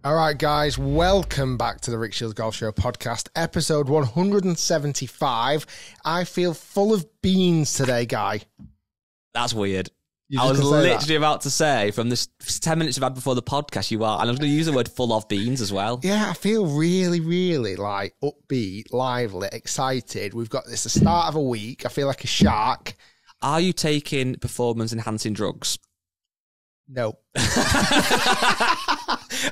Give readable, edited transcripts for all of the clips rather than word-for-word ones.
All right, guys, welcome back to the Rick Shiels Golf Show podcast, episode 175. I feel full of beans today, Guy. That's weird. I was literally about to say, from this 10 minutes we've had before the podcast, you are, and I was going to use the word full of beans as well. Yeah, I feel really, really like upbeat, lively, excited. We've got this the start of a week. I feel like a shark. Are you taking performance-enhancing drugs? No.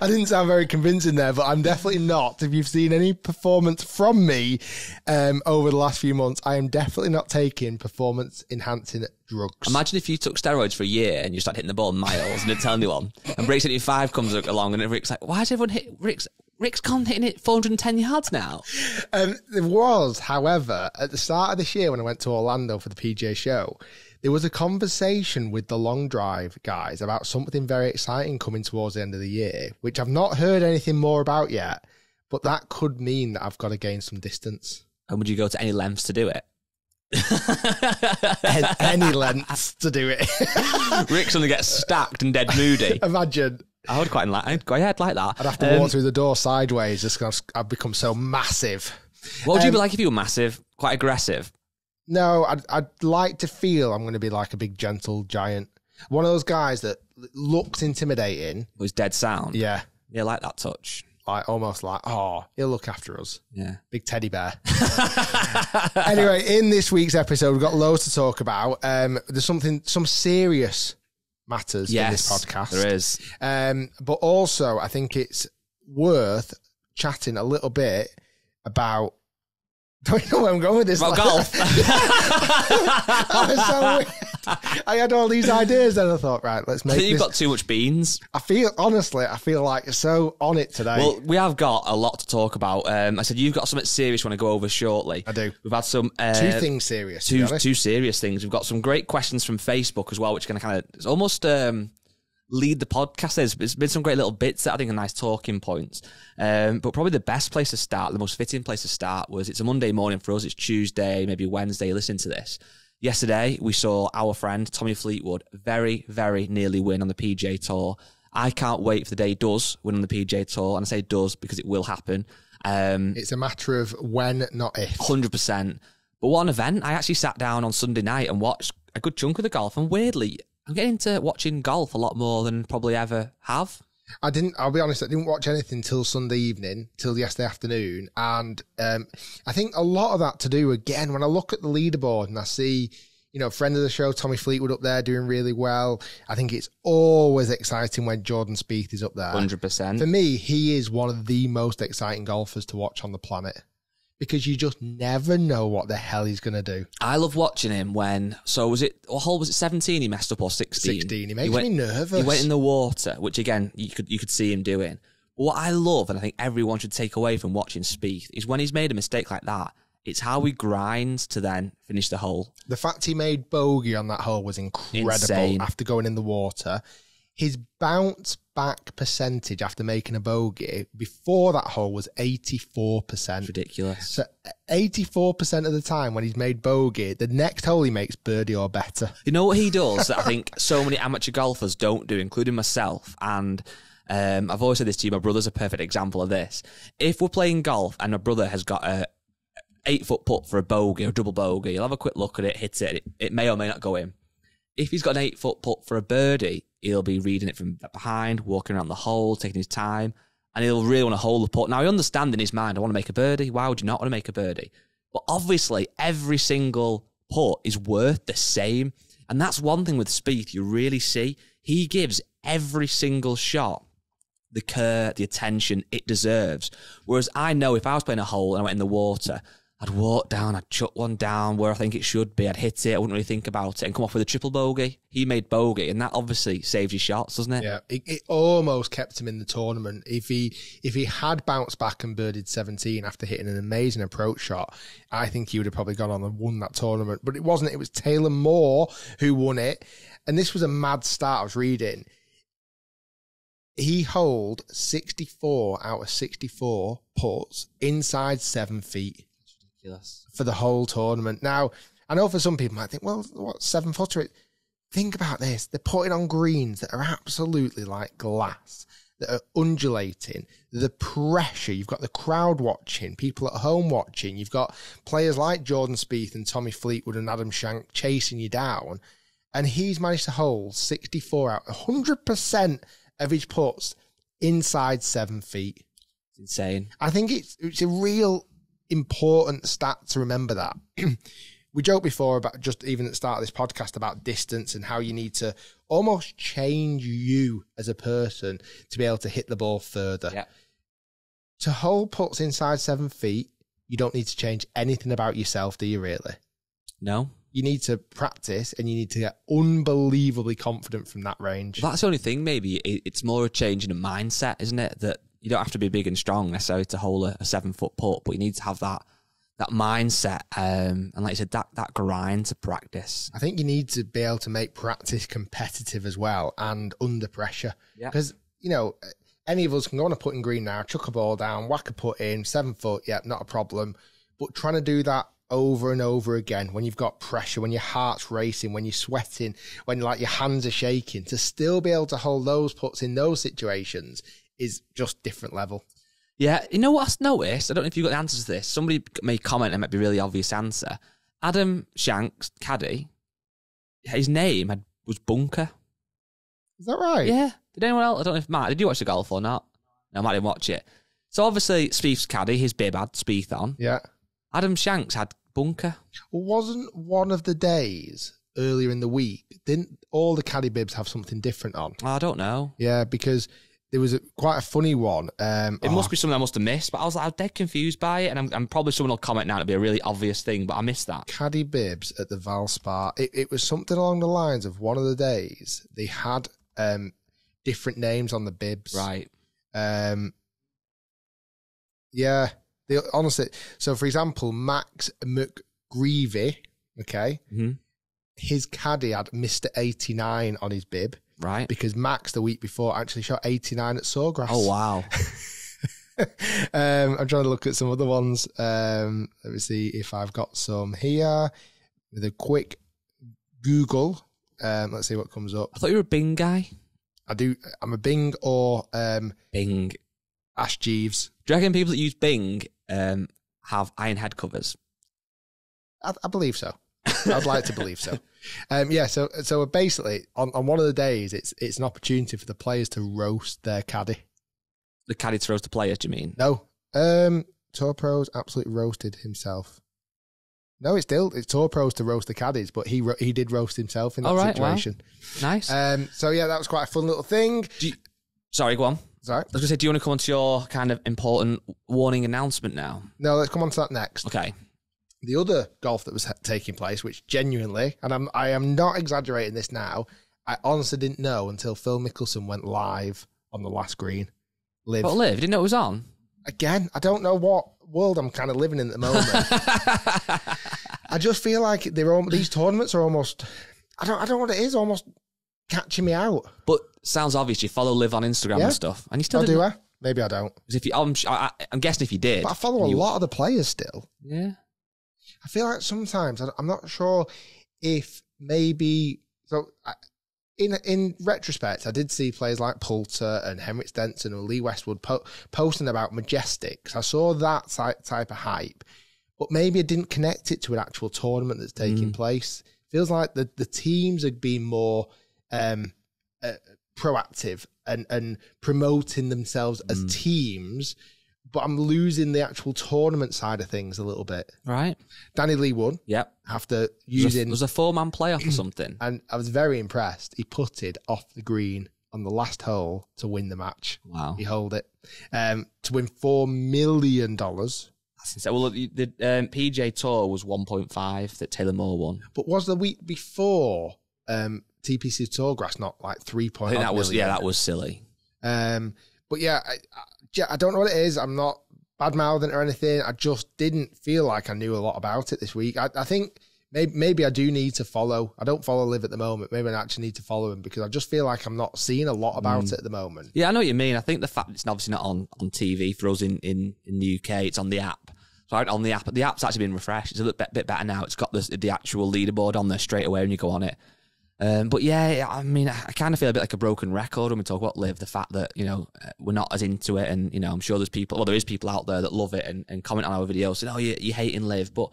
I didn't sound very convincing there, but I'm definitely not. If you've seen any performance from me over the last few months, I am definitely not taking performance-enhancing drugs. Imagine if you took steroids for a year and you start hitting the ball in miles and didn't tell anyone, and Break 75 comes along and Rick's like, why does everyone hit Rick's gone hitting it 410 yards now? There was, however, at the start of this year when I went to Orlando for the PGA show, there was a conversation with the long drive guys about something very exciting coming towards the end of the year, which I've not heard anything more about yet, but that could mean that I've got to gain some distance. And would you go to any lengths to do it? Any lengths to do it. Rick suddenly gets stacked and dead moody. Imagine. I would quite like that. I'd have to walk through the door sideways just because I've become so massive. What would you be like if you were massive? Quite aggressive? No, I'd like to feel I'm going to be like a big, gentle giant. One of those guys that looks intimidating. Was dead sound? Yeah. Yeah, like that touch. Like almost like, oh, he'll look after us. Yeah. Big teddy bear. Anyway, in this week's episode, we've got loads to talk about. There's some serious matters in this podcast. There is. But also, I think it's worth chatting a little bit about. Don't you know where I'm going with this? About golf. That was so weird. I had all these ideas and I thought, right, let's make I think you've got too much beans. I feel like so on it today. Well, we have got a lot to talk about. I said you've got something serious you want to go over shortly. I do. We've had some... two things serious, Two serious things. We've got some great questions from Facebook as well, which are going to kind of... It's almost... lead the podcast. There's been some great little bits that I think are nice talking points. But probably the best place to start, the most fitting place to start was it's a Monday morning for us. It's Tuesday, maybe Wednesday. Listen to this. Yesterday, we saw our friend Tommy Fleetwood very, very nearly win on the PGA Tour. I can't wait for the day he does win on the PGA Tour. And I say does because it will happen. It's a matter of when, not if. 100%. But what an event. I actually sat down on Sunday night and watched a good chunk of the golf. And weirdly, I'm getting into watching golf a lot more than probably ever have. I'll be honest, I didn't watch anything till Sunday evening, till yesterday afternoon. And I think a lot of that to do, again, when I look at the leaderboard and I see, friend of the show, Tommy Fleetwood up there doing really well. I think it's always exciting when Jordan Spieth is up there. 100%. For me, he is one of the most exciting golfers to watch on the planet. Because you just never know what the hell he's going to do. I love watching him what hole was it, 17 he messed up, or 16? 16, he makes me nervous. He went in the water, which again, you could see him doing. But what I love, and I think everyone should take away from watching Spieth, is when he's made a mistake like that, it's how he grinds to then finish the hole. The fact he made bogey on that hole was incredible. Insane. After going in the water. His bounce back percentage after making a bogey before that hole was 84%. Ridiculous. So 84% of the time when he's made bogey, the next hole he makes birdie or better. You know what he does that I think so many amateur golfers don't do, including myself, and I've always said this to you, my brother's a perfect example of this. If we're playing golf and my brother has got a 8-foot putt for a bogey or double bogey, you'll have a quick look at it, hit it, it may or may not go in. If he's got an 8-foot putt for a birdie, he'll be reading it from behind, walking around the hole, taking his time, and he'll really want to hold the putt. Now, I understand in his mind, I want to make a birdie. Why would you not want to make a birdie? But obviously, every single putt is worth the same. And that's one thing with Spieth you really see. He gives every single shot the care, the attention it deserves. Whereas I know if I was playing a hole and I went in the water, I'd walk down, I'd chuck one down where I think it should be, I'd hit it, I wouldn't really think about it, and come off with a triple bogey. He made bogey, and that obviously saves your shots, doesn't it? Yeah, it almost kept him in the tournament. If he had bounced back and birdied 17 after hitting an amazing approach shot, I think he would have probably gone on and won that tournament. But it wasn't. It was Taylor Moore who won it, and this was a mad start. I was reading. He holed 64 out of 64 putts inside 7 feet. For the whole tournament. Now, I know for some people might think, well, what 7-footer? Think about this. They're putting on greens that are absolutely like glass. that are undulating, the pressure, you've got the crowd watching, people at home watching, you've got players like Jordan Spieth and Tommy Fleetwood and Adam Schenk chasing you down, and he's managed to hold 64 out, 100% of his putts inside 7 feet. It's insane. I think it's a real important stat to remember that. We joked before about just even at the start of this podcast about distance and how you need to almost change you as a person to be able to hit the ball further. Yeah. To hold putts inside 7 feet, you don't need to change anything about yourself, do you really? No. You need to practice and you need to get unbelievably confident from that range. That's the only thing, maybe. It's more a change in a mindset, isn't it? That you don't have to be big and strong necessarily to hold a 7-foot putt, but you need to have that mindset, and like you said, that grind to practice. I think you need to be able to make practice competitive as well and under pressure. Because, you know, any of us can go on a putting green now, chuck a ball down, whack a putt in, 7 foot, yeah, not a problem. But trying to do that over and over again when you've got pressure, when your heart's racing, when you're sweating, when like your hands are shaking, to still be able to hold those putts in those situations is just different level. Yeah, you know what I've noticed? I don't know if you've got the answers to this. Somebody may comment and it might be a really obvious answer. Adam Shank's caddy, his name was Bunker. Is that right? Yeah. Did anyone else? I don't know if Matt, did you watch the golf or not? No, Matt didn't watch it. So obviously, Spieth's caddy, his bib had Spieth on. Yeah. Adam Shank's had Bunker. Well, wasn't one of the days earlier in the week, didn't all the caddy bibs have something different on? I don't know. Yeah, because there was quite a funny one. It must be something I must have missed, but I was dead confused by it, and I'm probably someone will comment now. It'll be a really obvious thing, but I missed that. Caddy bibs at the Valspar. It was something along the lines of one of the days they had different names on the bibs. Right. Yeah. They, honestly, so for example, Max McGreevy, okay, his caddy had Mr. 89 on his bib. Right. Because Max, the week before, actually shot 89 at Sawgrass. Oh, wow. I'm trying to look at some other ones. Let me see if I've got some here. With a quick Google. Let's see what comes up. I thought you were a Bing guy. I do. I'm a Bing or Bing. Ash Jeeves. Do you reckon people that use Bing have iron head covers? I believe so. I'd like to believe so. Yeah, so basically, on one of the days, it's an opportunity for the players to roast their caddy. The caddy to roast the players, do you mean? No. Tour Pros absolutely roasted himself. No, it's Tour Pros to roast the caddies, but he did roast himself in that situation. Wow. Nice. So yeah, that was quite a fun little thing. Sorry, go on. Sorry. I was going to say, do you want to come on to your kind of important warning announcement now? No, let's come on to that next. Okay. The other golf that was taking place, which genuinely, and I am not exaggerating this now, I honestly didn't know until Phil Mickelson went live on the last green. LIV. But LIV, you didn't know it was on? Again, I don't know what world I'm kind of living in at the moment. I just feel like these tournaments are almost, I don't know what it is, almost catching me out. But sounds obvious. You follow LIV on Instagram and stuff, and you still do I? Maybe I don't. If I'm guessing if you did, but I follow a lot of the players still. Yeah. I feel like sometimes I'm not sure if maybe so. In retrospect, I did see players like Poulter and Henrik Stenson or Lee Westwood posting about Majestics. I saw that type of hype, but maybe I didn't connect it to an actual tournament that's taking place. Feels like the teams are being more proactive and promoting themselves as teams, but I'm losing the actual tournament side of things a little bit. Right. Danny Lee won. Yep. After using... It was a 4-man playoff or something. And I was very impressed. He putted off the green on the last hole to win the match. Wow. He held it. To win $4 million. That's insane. Well, the PJ Tour was 1.5 that Taylor Moore won. But was the week before TPC Tourgrass not like 3.5 million? That was silly. But yeah, I don't know what it is. I'm not bad-mouthing or anything. I just didn't feel like I knew a lot about it this week. I think maybe I do need to follow. I don't follow LIV at the moment. Maybe I actually need to follow him because I just feel like I'm not seeing a lot about it at the moment. Yeah, I know what you mean. I think the fact it's obviously not on TV for us in the UK, it's on the app. So on the app, the app's actually been refreshed. It's a little bit better now. It's got the actual leaderboard on there straight away when you go on it. But yeah, I mean, I kind of feel a bit like a broken record when we talk about LIV, the fact that, you know, we're not as into it. And, you know, I'm sure there is people out there that love it and comment on our videos saying, oh, you're hating LIV. But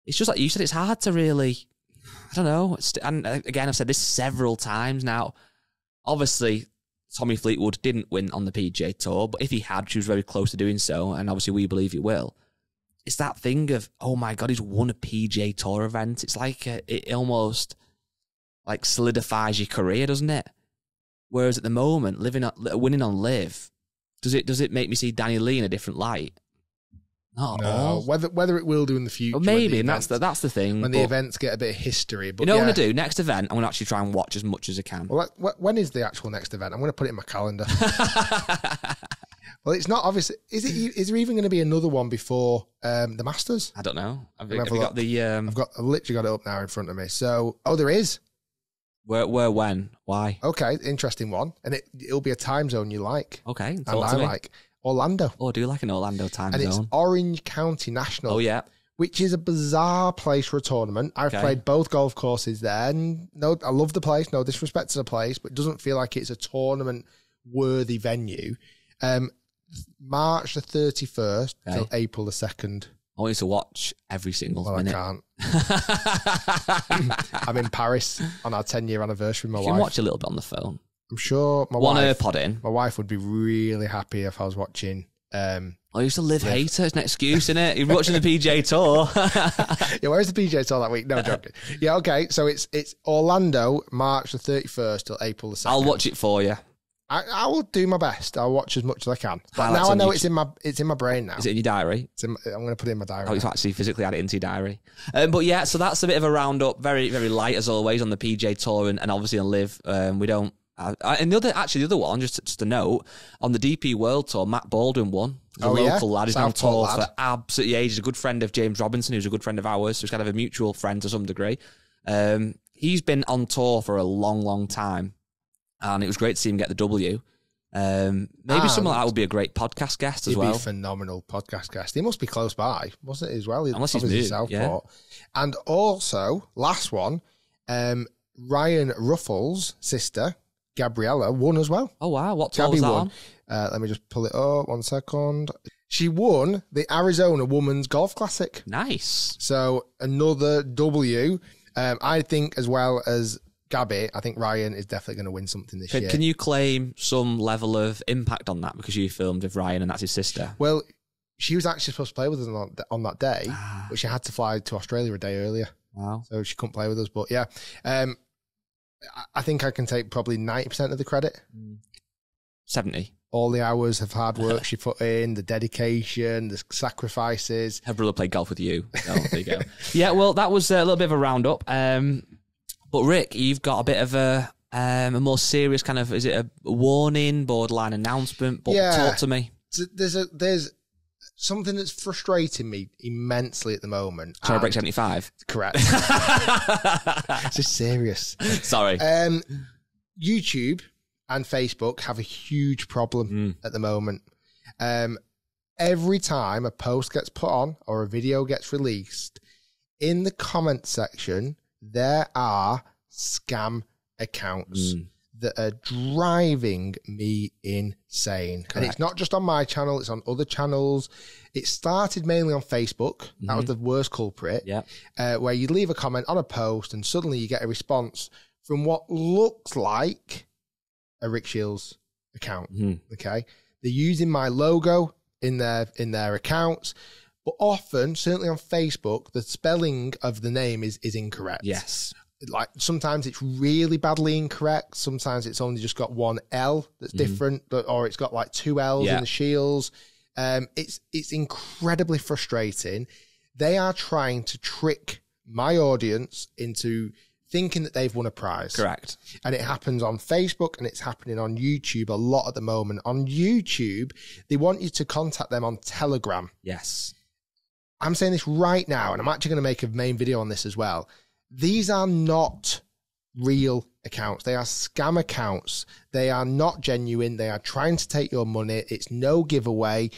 it's just like you said, it's hard to really, I don't know. And again, I've said this several times now. Obviously, Tommy Fleetwood didn't win on the PGA Tour, but if he had, she was very close to doing so. And obviously, we believe he will. It's that thing of, oh my God, he's won a PGA Tour event. It's like it almost like solidifies your career, doesn't it? Whereas at the moment, winning on LIV, does it make me see Danny Lee in a different light? Not at all. Whether it will do in the future. Well, maybe, and that's the thing. When the events get a bit of history. But you know what I'm going to do? Next event, I'm going to actually try and watch as much as I can. Well, when is the actual next event? I'm going to put it in my calendar. Well, it's not obvious. Is there even going to be another one before the Masters? I don't know. I've literally got it up now in front of me. So, there is. Where, when, why? Okay, interesting one, and it'll be a time zone you like. Okay, and I like Orlando. Oh, I do like an Orlando time zone. And it's Orange County National. Oh yeah, which is a bizarre place for a tournament. I've played both golf courses there, and no, I love the place. No disrespect to the place, but it doesn't feel like it's a tournament-worthy venue. March the 31st till April the 2nd. I want you to watch every single minute. I can't. I'm in Paris on our 10-year anniversary with my wife. You can watch a little bit on the phone. I'm sure my AirPod my wife would be really happy if I was watching. I used to live hater. It's an excuse, isn't it? You're watching the PGA Tour. Yeah, where's the PGA Tour that week? No, joking. Yeah, okay. So it's Orlando, March the 31st till April the 2nd. I'll watch it for you. I will do my best. I'll watch as much as I can. But now I know it's in my brain now. Is it in your diary? I'm going to put it in my diary. Oh, you actually physically add it into your diary. But yeah, so that's a bit of a roundup. Very, very light as always on the PGA Tour and obviously on LIV. We don't. And the other one, just a note, on the DP World Tour, Matt Baldwin won. The local lad. He's been on tour for absolutely ages. A good friend of James Robinson, who's a good friend of ours. So he's kind of a mutual friend to some degree. He's been on tour for a long, long time. And it was great to see him get the W. Maybe someone like that would be a great podcast guest as well. He'd be a phenomenal podcast guest. He must be close by, wasn't it, as well? Unless he's moved, Southport. Yeah. And also, last one, Ryan Ruffles' sister, Gabriella, won as well. Oh, wow. What tour was that on? Let me just pull it up. 1 second. She won the Arizona Women's Golf Classic. Nice. So, another W. I think, as well as Gabby, I think Ryan is definitely going to win something this year. Can you claim some level of impact on that because you filmed with Ryan and that's his sister? Well, she was actually supposed to play with us on that day, but she had to fly to Australia a day earlier. Wow. So she couldn't play with us. But yeah, I think I can take probably 90% of the credit. 70. All the hours of hard work she put in, the dedication, the sacrifices. Her brother played golf with you. Oh, there you go. Yeah, well, that was a little bit of a roundup. But Rick, you've got a bit of a more serious kind of, is it a warning, borderline announcement? But talk to me. There's something that's frustrating me immensely at the moment. Sorry, break 75? Correct. This is serious. Sorry. YouTube and Facebook have a huge problem at the moment. Every time a post gets put on or a video gets released, in the comment section, there are scam accounts that are driving me insane. Correct. And it's not just on my channel, it's on other channels. It started mainly on Facebook. That was the worst culprit. Yeah. Where you leave a comment on a post and suddenly you get a response from what looks like a Rick Shiels account. Okay. They're using my logo in their accounts. But often, certainly on Facebook, the spelling of the name is incorrect. Yes. Like sometimes it's really badly incorrect. Sometimes it's only just got one L that's different, or it's got like two L's in the Shiels. It's incredibly frustrating. They are trying to trick my audience into thinking that they've won a prize. Correct. And it happens on Facebook and it's happening on YouTube a lot at the moment. On YouTube, they want you to contact them on Telegram. Yes. I'm saying this right now, and I'm actually going to make a main video on this as well. These are not real accounts. They are scam accounts. They are not genuine. They are trying to take your money. It's no giveaway.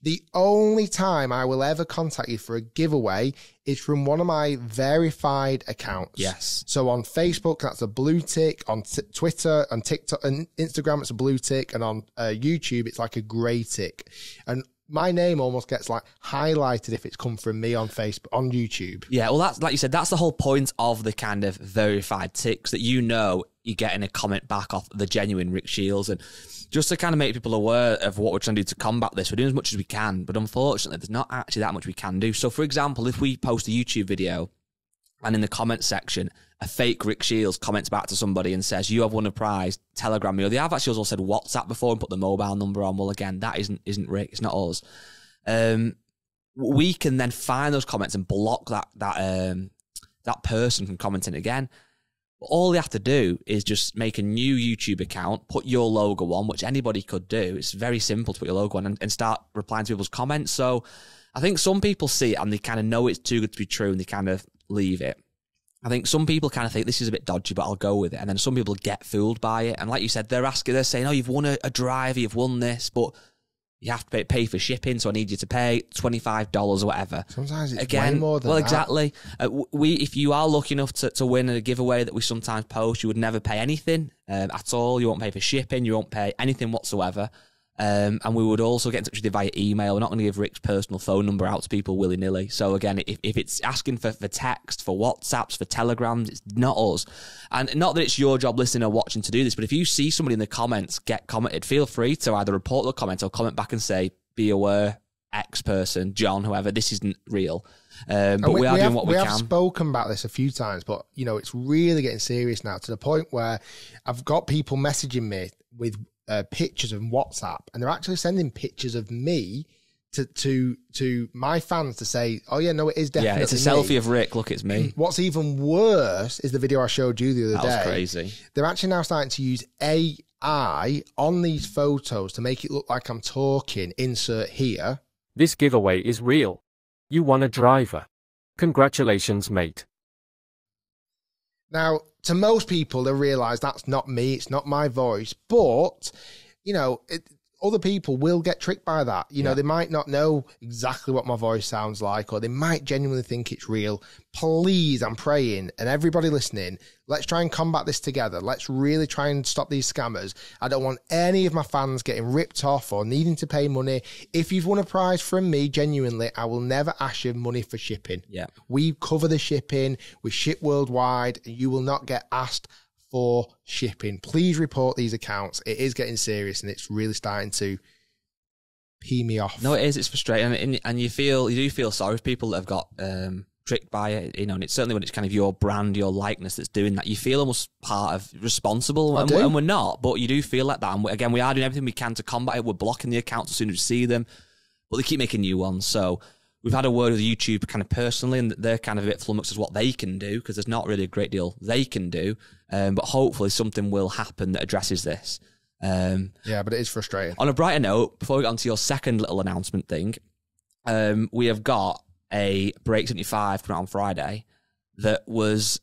The only time I will ever contact you for a giveaway is from one of my verified accounts. Yes. So on Facebook, that's a blue tick. On Twitter and TikTok and Instagram, it's a blue tick. And on YouTube, it's like a grey tick. And my name almost gets like highlighted if it's come from me on Facebook, on YouTube. Yeah, well, that's like you said, that's the whole point of the kind of verified ticks, that you know you're getting a comment back off the genuine Rick Shiels. And just to kind of make people aware of what we're trying to do to combat this, we're doing as much as we can, but unfortunately, there's not actually that much we can do. So, for example, if we post a YouTube video and in the comment section, a fake Rick Shiels comments back to somebody and says, "You have won a prize, telegram me," or they have actually also said WhatsApp before and put the mobile number on. Well, again, that isn't Rick, it's not us. We can then find those comments and block that person from commenting again. All they have to do is just make a new YouTube account, put your logo on, which anybody could do. It's very simple to put your logo on and start replying to people's comments. So I think some people see it and they kind of know it's too good to be true and they kind of leave it. I think some people kind of think this is a bit dodgy, but I'll go with it. And then some people get fooled by it. And like you said, they're saying, "Oh, you've won a driver, you've won this, but you have to pay for shipping, so I need you to pay $25 or whatever." Sometimes it's way more than that. Well, exactly. If you are lucky enough to win a giveaway that we sometimes post, you would never pay anything at all. You won't pay for shipping. You won't pay anything whatsoever. And we would also get in touch with you via email. We're not going to give Rick's personal phone number out to people willy-nilly. So again, if it's asking for text, for WhatsApps, for telegrams, it's not us. And not that it's your job listening or watching to do this, but if you see somebody in the comments get commented, feel free to either report the comment or comment back and say, "Be aware, X person, John, whoever, this isn't real." But we are doing what we can. We have spoken about this a few times, but it's really getting serious now to the point where I've got people messaging me with pictures of WhatsApp, and they're actually sending pictures of me to my fans to say, "Oh yeah, no, it is definitely." Yeah, it's a selfie of Rick. Look, it's me. What's even worse is the video I showed you the other day. That was crazy. They're actually now starting to use AI on these photos to make it look like I'm talking. Insert here. "This giveaway is real. You won a driver. Congratulations, mate." Now, to most people, they realise that's not me, it's not my voice, but, other people will get tricked by that. They might not know exactly what my voice sounds like, or they might genuinely think it's real. Please, I'm praying, and everybody listening, let's try and combat this together. Let's really try and stop these scammers. I don't want any of my fans getting ripped off or needing to pay money. If you've won a prize from me, genuinely, I will never ask you money for shipping. Yeah. We cover the shipping. We ship worldwide. You will not get asked for shipping. Please report these accounts. It is getting serious and it's really starting to pee me off. No, it is. It's frustrating, and you do feel sorry for people that have got tricked by it. And it's certainly when it's kind of your brand, your likeness that's doing that. You feel almost part of responsible, and we're not. But you do feel like that. And again, we are doing everything we can to combat it. We're blocking the accounts as soon as we see them, but they keep making new ones. So we've had a word with YouTube kind of personally, and they're kind of a bit flummoxed as what they can do, because there's not really a great deal they can do. But hopefully something will happen that addresses this. Yeah, but it is frustrating. On a brighter note, before we get on to your second little announcement thing, we have got a Break 75 coming out on Friday that was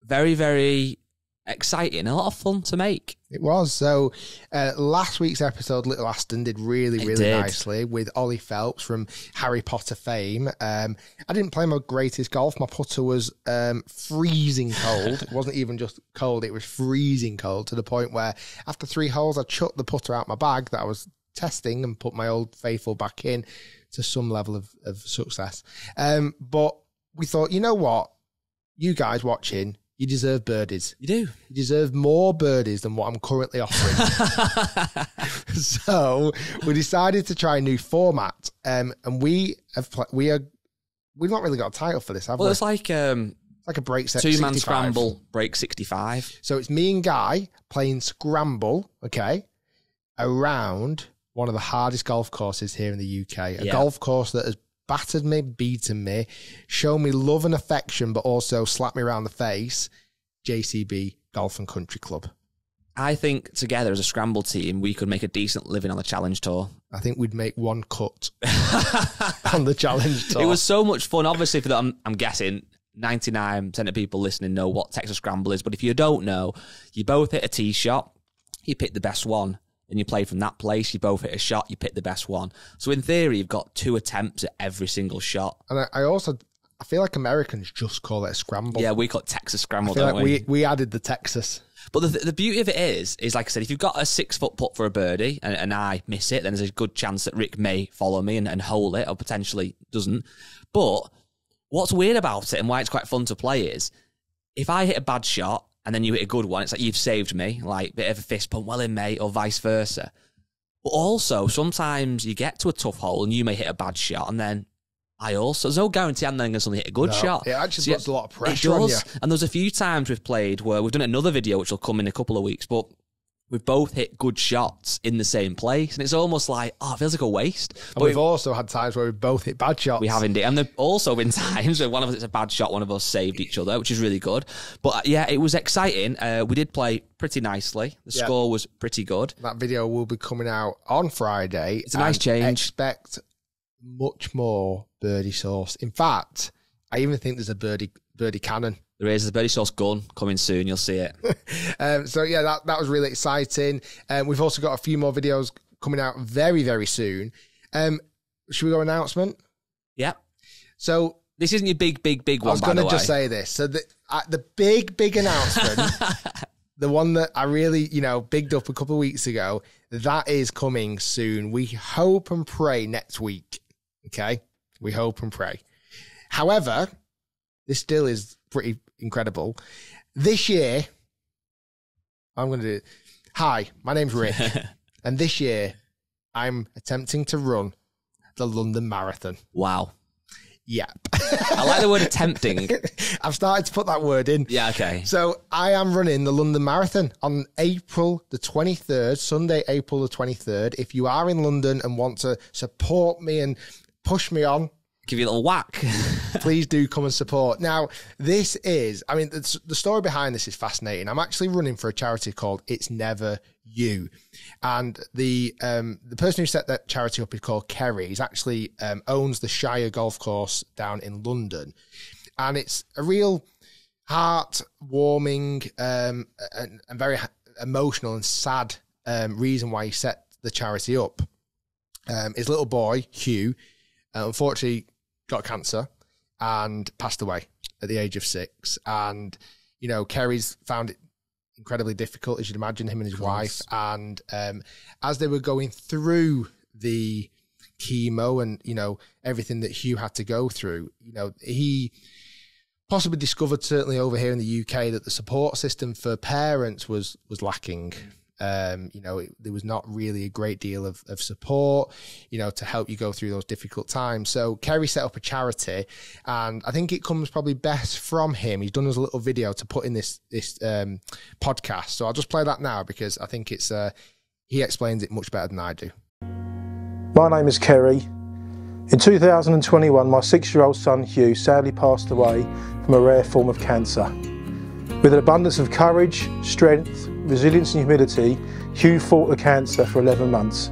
very, very exciting, a lot of fun to make. It was. So last week's episode, Little Aston, did really nicely with Ollie Phelps from Harry Potter fame. I didn't play my greatest golf. My putter was freezing cold. It wasn't even just cold, it was freezing cold, to the point where after 3 holes, I chucked the putter out my bag that I was testing and put my old faithful back in to some level of success. But we thought, you know what? You guys watching, you deserve birdies. You do. You deserve more birdies than what I'm currently offering. So we decided to try a new format, and we've not really got a title for this, have we? Well, it's like a break 65. 2-man scramble, break 65. So it's me and Guy playing scramble, okay, around one of the hardest golf courses here in the UK. A golf course that has battered me, beaten me, shown me love and affection, but also slapped me around the face. JCB Golf and Country Club. I think together as a scramble team, we could make a decent living on the Challenge Tour. I think we'd make one cut on the Challenge Tour. It was so much fun. Obviously, for that, I'm guessing 99% of people listening know what Texas Scramble is. But if you don't know, you both hit a tee shot, you pick the best one. then you play from that place, you both hit a shot, you pick the best one. So in theory, you've got 2 attempts at every single shot. And I feel like Americans just call it a scramble. Yeah, we call it Texas Scramble, I feel don't like we added the Texas. But the beauty of it is like I said, if you've got a 6-foot putt for a birdie and I miss it, then there's a good chance that Rick may follow me and hole it, or potentially doesn't. But what's weird about it and why it's quite fun to play is, if I hit a bad shot and then you hit a good one, it's like you've saved me, like bit of a fist pump, well in, mate, or vice versa. But also, sometimes you get to a tough hole and you may hit a bad shot, and then there's no guarantee I'm then going to suddenly hit a good shot. It actually puts a lot of pressure on you. And there's a few times we've played where we've done another video, which will come in a couple of weeks, but we've both hit good shots in the same place. And it's almost like, it feels like a waste. But we've also had times where we've both hit bad shots. We have indeed. And there have also been times where one of us hits a bad shot, one of us saved each other, which is really good. But yeah, it was exciting. We did play pretty nicely. The score was pretty good. That video will be coming out on Friday. It's a nice change. Expect much more birdie sauce. In fact, I even think there's a birdie cannon. There is. There's a birdie sauce gun coming soon. You'll see it. So yeah, that was really exciting. We've also got a few more videos coming out very, very soon. Should we go announcement? Yeah. So this isn't your big one, by the way. I was going to just say this. So the big announcement, the one that I really, bigged up a couple of weeks ago, that is coming soon. We hope and pray next week. Okay? We hope and pray. However, this still is pretty incredible. This year, I'm going to do it. Hi, my name's Rick. And this year, I'm attempting to run the London Marathon. Wow. Yep. I like the word attempting. I've started to put that word in. Yeah, okay. So I am running the London Marathon on April the 23rd, Sunday, April the 23rd. If you are in London and want to support me and push me on, give you a little whack, please do come and support. Now, this is, the story behind this is fascinating. I'm actually running for a charity called It's Never You. And the person who set that charity up is called Kerry. He's actually owns the Shire golf course down in London. And it's a real heart-warming and very emotional and sad reason why he set the charity up. His little boy, Hugh, unfortunately got cancer and passed away at the age of 6. And, Kerry's found it incredibly difficult, as you'd imagine, him and his wife. And as they were going through the chemo and, everything that Hugh had to go through, he possibly discovered, certainly over here in the UK, that the support system for parents was lacking. There was not really a great deal of support, to help you go through those difficult times. So Kerry set up a charity, and I think it comes probably best from him. He's done us a little video to put in this podcast. So I'll just play that now because I think it's he explains it much better than I do. My name is Kerry. In 2021, my 6-year-old son Hugh sadly passed away from a rare form of cancer. With an abundance of courage, strength, resilience and humility, Hugh fought the cancer for 11 months.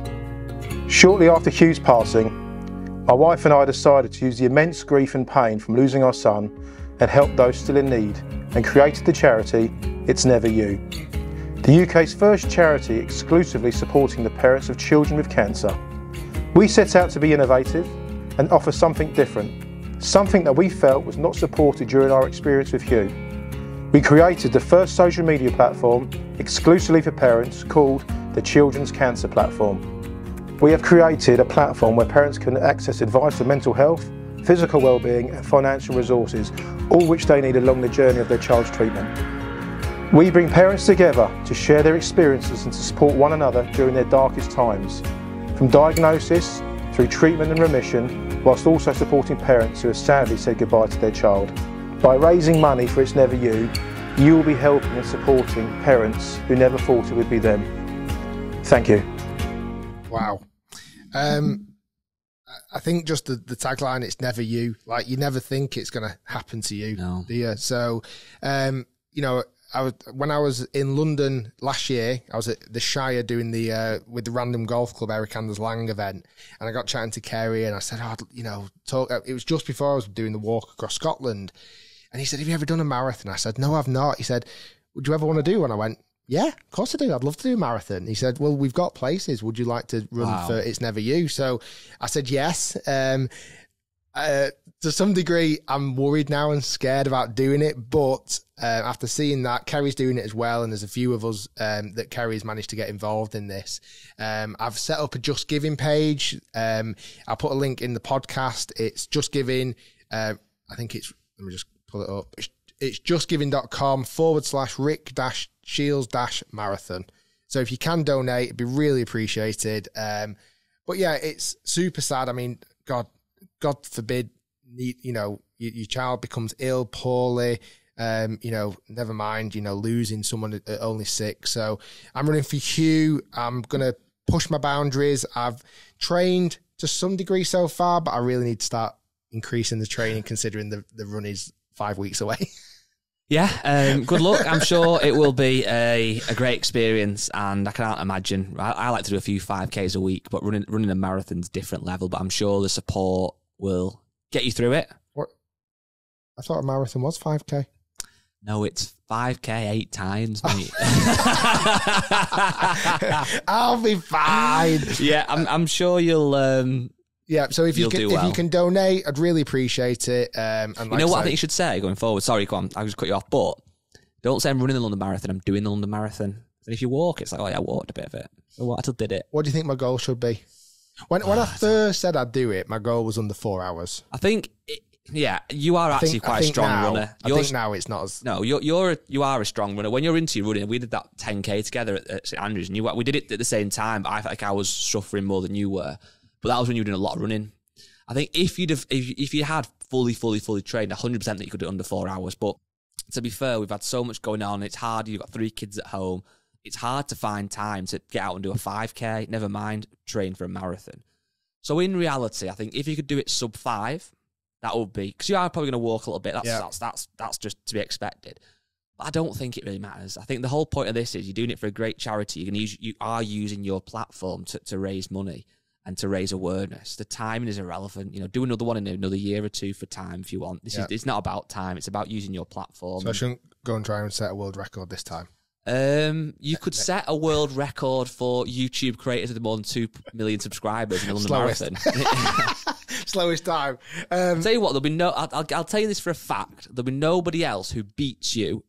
Shortly after Hugh's passing, my wife and I decided to use the immense grief and pain from losing our son and help those still in need, and created the charity It's Never You, the UK's first charity exclusively supporting the parents of children with cancer. We set out to be innovative and offer something different, something that we felt was not supported during our experience with Hugh. We created the first social media platform exclusively for parents called the Children's Cancer Platform. We have created a platform where parents can access advice on mental health, physical well-being and financial resources, all which they need along the journey of their child's treatment. We bring parents together to share their experiences and to support one another during their darkest times, from diagnosis through treatment and remission, whilst also supporting parents who have sadly said goodbye to their child. By raising money for It's Never You, you will be helping and supporting parents who never thought it would be them. Thank you. Wow. I think just the tagline, It's Never You, like you never think it's going to happen to you, do you? So, when I was in London last year, I was at the Shire doing with the Random Golf Club Eric Anders Lang event, and I got chatting to Kerry, and I said, it was just before I was doing the walk across Scotland, and he said, have you ever done a marathon? I said, no, I've not. He said, would you ever want to do one? I went, yeah, of course I do. I'd love to do a marathon. He said, well, we've got places. Would you like to run for It's Never You? So I said yes. To some degree, I'm worried now and scared about doing it. But after seeing that, Kerry's doing it as well. And there's a few of us that Kerry's managed to get involved in this. I've set up a Just Giving page. I'll put a link in the podcast. It's Just Giving. I think it's, let me just pull it up. It's justgiving.com/Rick-Shiels-marathon. So if you can donate, it'd be really appreciated. But yeah, it's super sad. I mean, God forbid, you know, your child becomes ill, poorly, you know, never mind, you know, losing someone at only 6. So I'm running for Hugh. I'm going to push my boundaries. I've trained to some degree so far, but I really need to start increasing the training considering the run is 5 weeks away. Yeah, good luck. I'm sure it will be a great experience, and I can't imagine. I like to do a few 5Ks a week, but running a marathon's different level. But I'm sure the support will get you through it. What? I thought a marathon was 5K. No, it's 5K 8 times, mate. I'll be fine. Yeah, I'm sure you'll. Yeah, so if you can donate, I'd really appreciate it. And like you know what I think you should say going forward? Sorry, come on, I just cut you off. But don't say I'm running the London Marathon, I'm doing the London Marathon. And if you walk, it's like, oh yeah, I walked a bit of it. So what? I still did it. What do you think my goal should be? When I first said I'd do it, my goal was under 4 hours. I think, you are actually quite a strong runner. I think now it's not as... No, you are a strong runner. When you're into your running, we did that 10K together at St Andrews, and we did it at the same time, but I felt like I was suffering more than you were. But that was when you were doing a lot of running. I think if you had fully trained, 100% that you could do it under 4 hours. But to be fair, we've had so much going on. It's hard. You've got 3 kids at home. It's hard to find time to get out and do a 5K, never mind train for a marathon. So in reality, I think if you could do it sub 5, that would be, because you are probably going to walk a little bit. That's just to be expected. But I don't think it really matters. I think the whole point of this is you're doing it for a great charity. You are using your platform to raise money and to raise awareness. The timing is irrelevant. You know, do another one in another year or 2 for time if you want. It's not about time. It's about using your platform. So I shouldn't go and try and set a world record this time. You could set a world record for YouTube creators with more than 2 million subscribers in the London Marathon. Slowest time. I'll tell you what, there'll be no. I'll tell you this for a fact. There'll be nobody else who beats you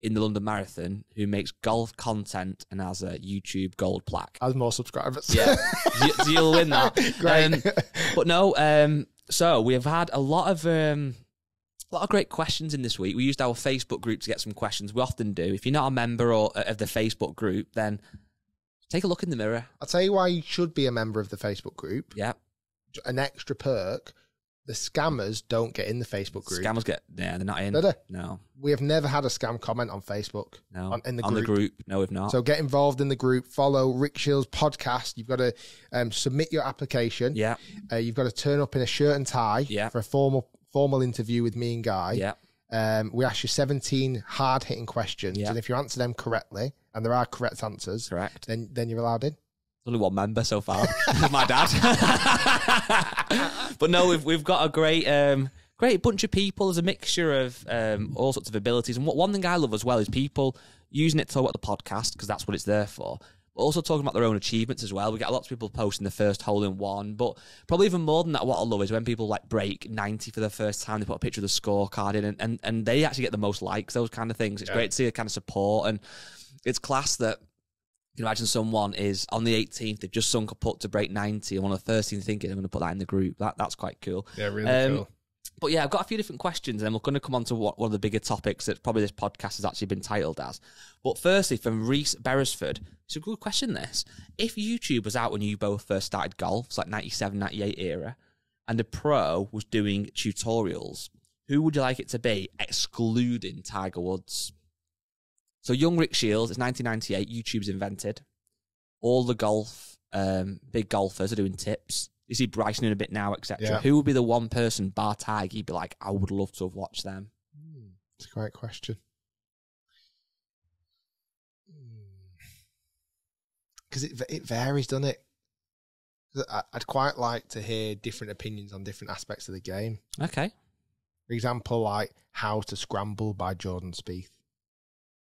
in the London Marathon who makes golf content and has a YouTube gold plaque. Has more subscribers. Yeah, you'll win that. Great. But no. So we have had a lot of great questions in this week. We used our Facebook group to get some questions. We often do. If you're not a member of the Facebook group, then take a look in the mirror. I'll tell you why you should be a member of the Facebook group. Yeah. An extra perk. The scammers don't get in the Facebook group. Scammers they're not in. Do they? No. We have never had a scam comment on Facebook. No. In the group. No, we've not. So get involved in the group. Follow Rick Shiels podcast. You've got to submit your application. Yeah. You've got to turn up in a shirt and tie for a formal interview with me and Guy. Yeah. We ask you 17 hard-hitting questions. Yeah. And if you answer them correctly, and there are correct answers, correct, then you're allowed in. Only one member so far. My dad. But no, we've got a great bunch of people. There's a mixture of all sorts of abilities. And one thing I love as well is people using it to talk about the podcast, because that's what it's there for. But also talking about their own achievements as well. We get a lot of people posting the first hole in one. But probably even more than that, what I love is when people like break 90 for the first time, they put a picture of the scorecard in, and they actually get the most likes, those kind of things. It's great to see the kind of support. And it's class that you can imagine someone is on the 18th, they've just sunk a putt to break 90, and one of the first things they're thinking, I'm going to put that in the group. That's quite cool. Yeah, really cool. But yeah, I've got a few different questions, and then we're going to come on to one of the bigger topics that probably this podcast has actually been titled as. But firstly, from Reese Beresford, it's a good question, this. If YouTube was out when you both first started golf, it's like 97, 98 era, and a pro was doing tutorials, who would you like it to be, excluding Tiger Woods? So young Rick Shiels, it's 1998, YouTube's invented. All the big golfers are doing tips. You see Bryson in a bit now, etc. Yeah. Who would be the one person, bar Tiger, you'd be like, I would love to have watched them? It's a great question. Because it varies, doesn't it? I'd quite like to hear different opinions on different aspects of the game. Okay. For example, like How to Scramble by Jordan Spieth.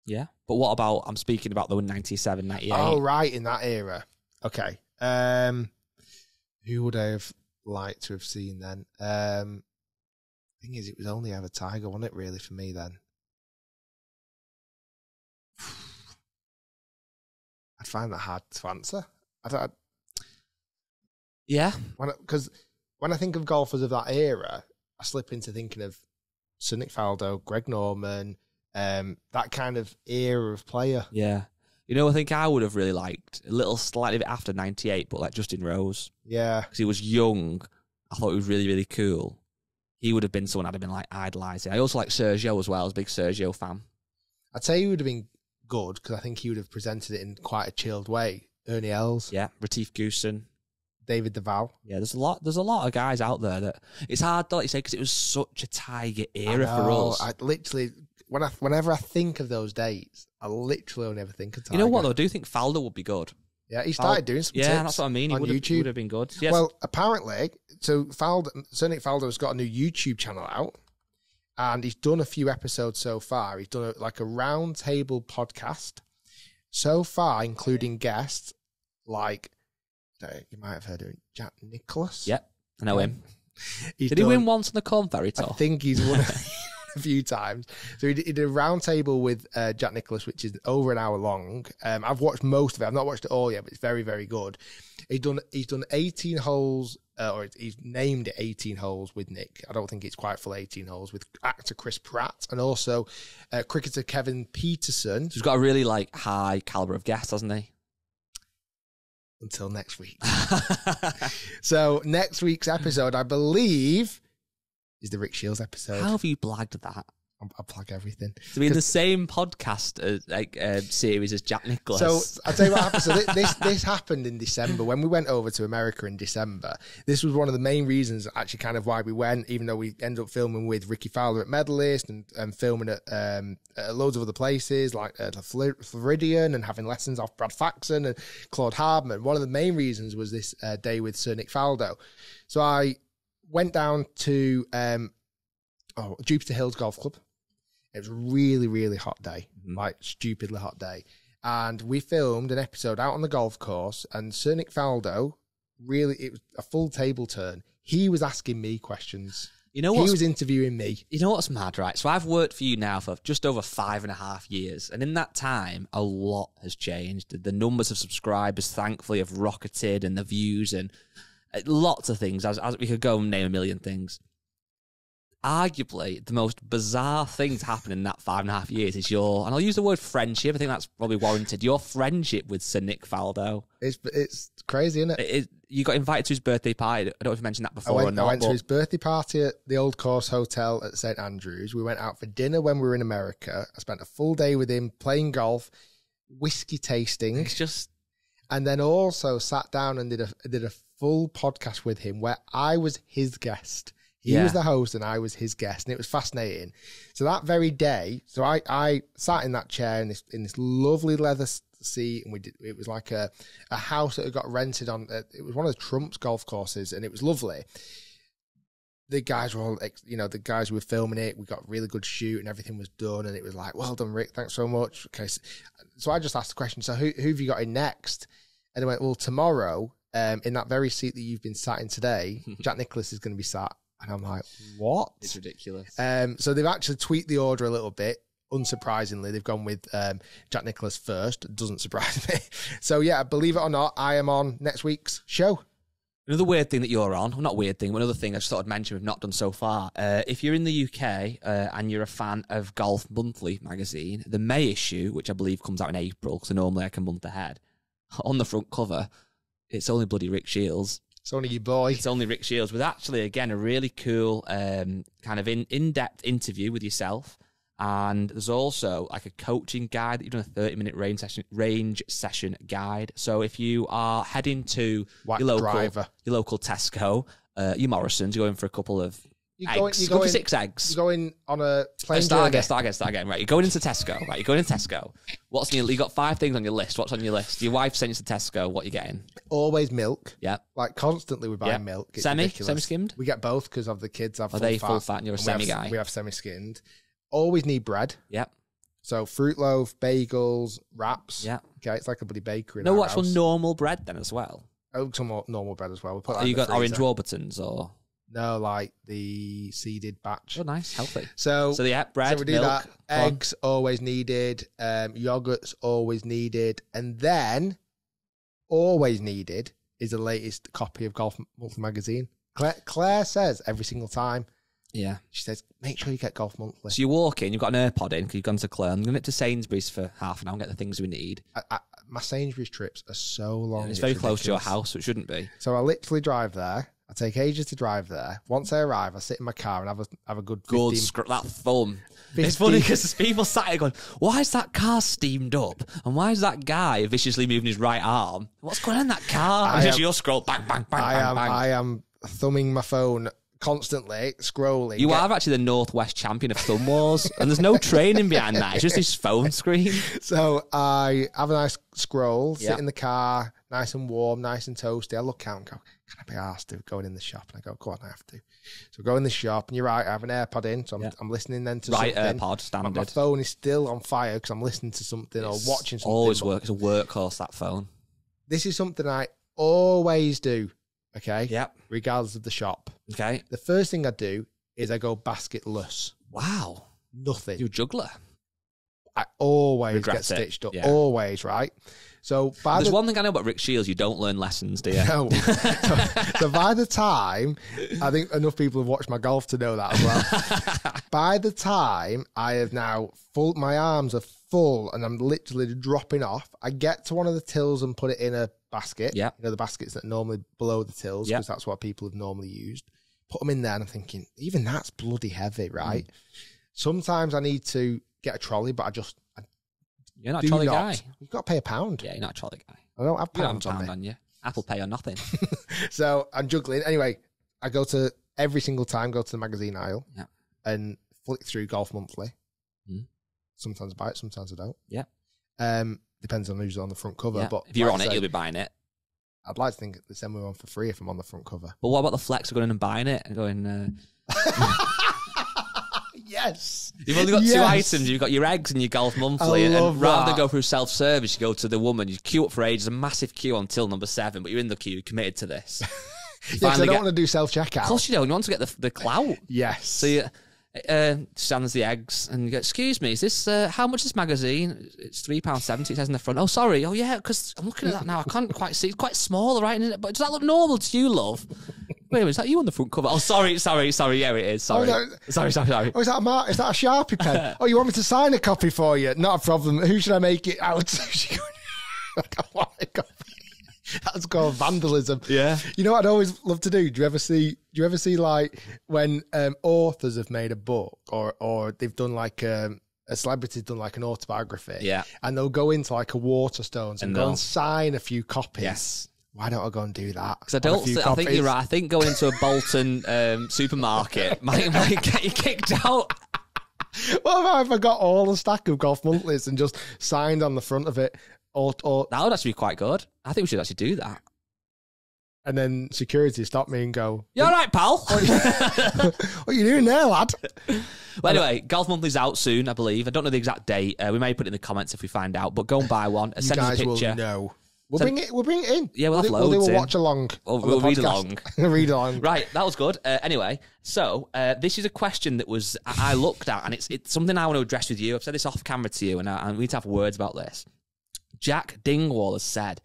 Yeah. But what about, I'm speaking about the 97, 98. Oh, right, in that era. Okay. Who would I have liked to have seen then? Thing is, it was only ever Tiger, wasn't it, really, for me then? I'd find that hard to answer. Yeah. Because when I think of golfers of that era, I slip into thinking of Sir Nick Faldo, Greg Norman, that kind of era of player. Yeah. You know, I think I would have really liked a little slightly bit after 98, but like Justin Rose. Yeah. Because he was young. I thought he was really, really cool. He would have been someone I'd have been like idolising. I also like Sergio as well. I was a big Sergio fan. I'd say he would have been good because I think he would have presented it in quite a chilled way. Ernie Els. Yeah. Retief Goosen. David Duval. Yeah, there's a lot of guys out there that it's hard, like you say, because it was such a Tiger era for us. I literally, whenever I think of those dates, I literally only ever think of Tiger. You know what though? I do think Faldo would be good. Yeah, he started doing some tips. Yeah, that's what I mean. He on would YouTube. have been good. Yes. Well, apparently, so Sir Nick Faldo's got a new YouTube channel out, and he's done a few episodes so far. He's done a round table podcast so far, including guests like, you might have heard of him, Jack Nicklaus. Yep, I know him. Did he win once on the Corn Ferry Tour? I think he's won a few times. So he did a round table with Jack Nicklaus, which is over an hour long. I've watched most of it. I've not watched it all yet, but it's very, very good. He's done 18 holes, or he's named it 18 holes with Nick. I don't think it's quite full 18 holes, with actor Chris Pratt and also cricketer Kevin Peterson. He's got a really like high caliber of guest, hasn't he? Until next week. So next week's episode, I believe, is the Rick Shiels episode. How have you blagged that? I'll plug everything. To be in the same podcast series as Jack Nicklaus. So I'll tell you what happened. So this happened in December when we went over to America in December. This was one of the main reasons, actually, kind of why we went. Even though we ended up filming with Ricky Fowler at Medalist and filming at loads of other places like the Floridian and having lessons off Brad Faxon and Claude Hardman. One of the main reasons was this day with Sir Nick Faldo. So I went down to Jupiter Hills Golf Club. It was a really, really hot day, like stupidly hot day. And we filmed an episode out on the golf course, and Sir Nick Faldo, really, it was a full table turn. He was asking me questions. You know what? He was interviewing me. You know what's mad, right? So I've worked for you now for just over 5.5 years. And in that time, a lot has changed. The numbers of subscribers, thankfully, have rocketed, and the views and lots of things. As we could go and name a million things. Arguably, the most bizarre thing to happen in that 5.5 years is and I'll use the word friendship, I think that's probably warranted, your friendship with Sir Nick Faldo. It's crazy, isn't it? You got invited to his birthday party. I don't know if you mentioned that before or not. I went to his birthday party at the Old Course Hotel at St Andrews. We went out for dinner when we were in America. I spent a full day with him playing golf, whiskey tasting. It's just... And then also sat down and did a full podcast with him where I was his guest. He was the host and I was his guest, and it was fascinating. So that very day, so I sat in that chair in this lovely leather seat, and it was like a house that had got rented on. It was one of the Trump's golf courses, and it was lovely. The guys were all, the guys who were filming it, we got a really good shoot, and everything was done, and it was like, well done, Rick, thanks so much. Okay, so I just asked the question, so who have you got in next? And they went, well, tomorrow, in that very seat that you've been sat in today, Jack Nicklaus is going to be sat. And I'm like, what? It's ridiculous. So they've actually tweaked the order a little bit. Unsurprisingly, they've gone with Jack Nicklaus first. Doesn't surprise me. So yeah, believe it or not, I am on next week's show. Another weird thing that you're on, well, not weird thing, but another thing I just thought I'd mention we've not done so far. If you're in the UK and you're a fan of Golf Monthly magazine, the May issue, which I believe comes out in April, because normally I can month ahead, on the front cover, it's only bloody Rick Shiels. It's only your boy. It's only Rick Shiels, with actually, again, a really cool kind of in-depth interview with yourself. And there's also like a coaching guide that you've done, a 30-minute range session guide. So if you are heading to your local Tesco, your Morrison's, you're going for a couple of eggs. You're going for 6 eggs. You're going on a plane Start again. Right, you're going into Tesco. Right, you're going into Tesco. What's on you got 5 things on your list. What's on your list? Your wife sent you to Tesco. What are you getting? Always milk. Yeah. Like constantly we buy milk. It's semi-skimmed? We get both because of the kids have full fat and you're a semi guy? We have semi-skimmed. Always need bread. Yep. So fruit loaf, bagels, wraps. Yeah. Okay, it's like a bloody bakery. No actual normal bread then as well. Oh, some more normal bread as well. We put that you in the got orange freezer. Warburtons or? No, like the seeded batch. Oh, nice, healthy. So yeah, bread, so we do milk, that. Eggs always needed. Yogurts always needed, and then always needed is the latest copy of Golf Monthly magazine. Claire says every single time. Yeah. She says, make sure you get Golf Monthly. So you walk in, you've got an AirPod in because you've gone to Claire. I'm going to Sainsbury's for half an hour and get the things we need. My Sainsbury's trips are so long. And it's very close to your house, so it shouldn't be. So I literally drive there. I take ages to drive there. Once I arrive, I sit in my car and have a good 15... That thumb. It's funny because there's people sat here going, why is that car steamed up? And why is that guy viciously moving his right arm? What's going on in that car? And just your scroll, bang, bang, bang, bang, bang. I am thumbing my phone constantly, scrolling. You are actually the Northwest champion of thumb wars, and there's no training behind that. It's just his phone screen. So I have a nice scroll, sit in the car, nice and warm, nice and toasty. I look out and go, can I be asked to going in the shop? And I go, go on, I have to. So I go in the shop, and you're right, I have an AirPod in, so I'm listening then to something. AirPod, standard. My phone is still on fire because I'm listening to something or watching something. Always work. It's a workhorse, that phone. This is something I always do, okay? Yep. Regardless of the shop. Okay. The first thing I do is I go basketless. Wow. Nothing. You're a juggler. I always Regret get stitched up. Yeah. Always, right? So there's one thing I know about Rick Shiels, you don't learn lessons, do you? No. So by the time, I think enough people have watched my golf to know that as well. By the time I have now my arms are full and I'm literally dropping off, I get to one of the tills and put it in a basket. Yeah. You know, the baskets that are normally below the tills, because that's what people have normally used. Put them in there and I'm thinking, even that's bloody heavy, right? Sometimes I need to get a trolley, but you're not a trolley guy. You've got to pay £1. Yeah, you're not a trolley guy. I don't have You don't pounds have a on pound me. on you. Apple Pay or nothing. So I'm juggling. Anyway, I go to every single time, go to the magazine aisle and flick through Golf Monthly. Sometimes I buy it, sometimes I don't. Yeah. Depends on who's on the front cover. But if you're on it, you'll be buying it. I'd like to think they send me one for free if I'm on the front cover. But what about the flex of going in and buying it and going... Yes. You've only got two items. You've got your eggs and your Golf Monthly. And rather than go through self-service, you go to the woman. You queue up for ages. A massitive queue on till number 7, but you're in the queue. You're committed to this. I don't want to do self-checkout. Of course you don't. You want to get the clout. Yes. So you stands the eggs and you go, excuse me, is this, how much is this magazine? It's £3.70, it says in the front. Oh, sorry. Oh, yeah, because I'm looking at that now. I can't quite see. It's quite small, right? But does that look normal to you, love? Wait a minute, is that you on the front cover? Oh, sorry. Yeah, it is. Sorry. Oh, no. Sorry. Oh, is that a Sharpie pen? Oh, you want me to sign a copy for you? Not a problem. Who should I make it out to? I don't want a copy. That's called vandalism. Yeah. You know what I'd always love to do? Do you ever see like when authors have made a book or they've done like a celebrity's done like an autobiography? Yeah. And they'll go into like a Waterstones and go and sign a few copies. Yes. Why don't I go and do that? Because I think you're right. I think going into a Bolton supermarket might get you kicked out. What if I got all a stack of Golf Monthlies and just signed on the front of it? Or that would actually be quite good. I think we should actually do that. And then security stop me and go, "You all right, pal? What are you doing there, lad?" Well, anyway, Golf Monthly's out soon, I believe. I don't know the exact date. We may put it in the comments if we find out. But go and buy one. Send us a picture. Will know. We'll bring it in. Yeah, we'll have loads. We'll do a watch along. We'll read along. Read along. Right, that was good. Anyway, so this is a question that I looked at, and it's something I want to address with you. I've said this off camera to you, and we need to have words about this. Jack Dingwall has said,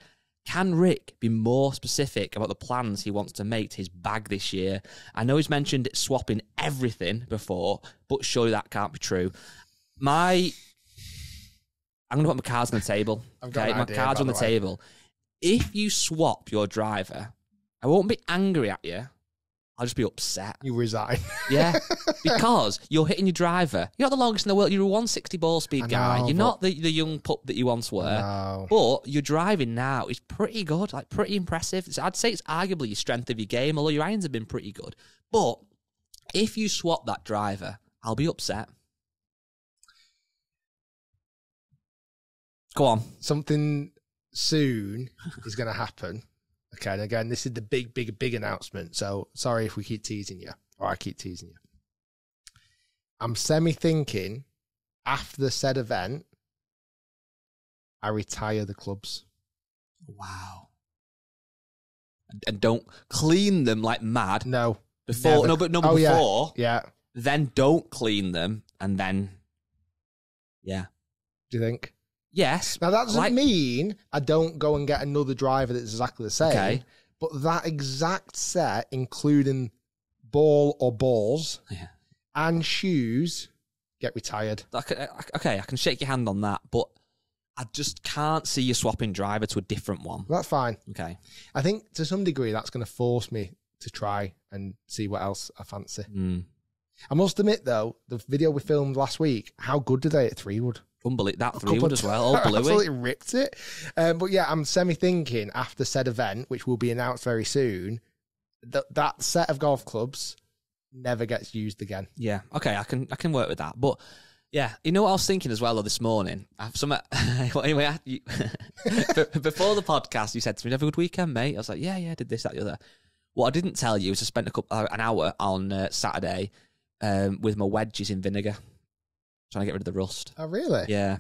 can Rick be more specific about the plans he wants to make to his bag this year? I know he's mentioned swapping everything before, but surely that can't be true. I'm going to put my cards on the table. Okay, my cards on the table. If you swap your driver, I won't be angry at you. I'll just be upset. You resign. Yeah, because you're hitting your driver. You're not the longest in the world. You're a 160 ball speed guy. You're not the young pup that you once were. But your driving now is pretty good, like pretty impressive. I'd say it's arguably your strength of your game, although your irons have been pretty good. But if you swap that driver, I'll be upset. Go on. Something soon is going to happen. Okay, and again, this is the big announcement. So sorry if we keep teasing you, or I keep teasing you. I'm semi-thinking after the said event, I retire the clubs. Wow. And don't clean them like mad. No. Before, never. Before. Yeah. Then don't clean them, and then, yeah. Do you think? Yes. Now, that doesn't mean I don't go and get another driver that's exactly the same. Okay. But that exact set, including ball or balls and shoes, get retired. Okay, I can shake your hand on that, but I just can't see you swapping driver to a different one. That's fine. Okay. I think to some degree that's going to force me to try and see what else I fancy. I must admit, though, the video we filmed last week, how good did they at Fleetwood? Unbelievable. That Fleetwood as well, all bluey. Absolutely ripped it. But yeah, I'm semi-thinking after said event, which will be announced very soon, that set of golf clubs never gets used again. Yeah, okay, I can work with that. But yeah, you know what I was thinking as well, though, this morning? Anyway, before the podcast, you said to me, "Have a good weekend, mate." I was like, yeah, I did this, that, the other. What I didn't tell you is I spent an hour on Saturday with my wedges in vinegar, trying to get rid of the rust. Oh, really? Yeah.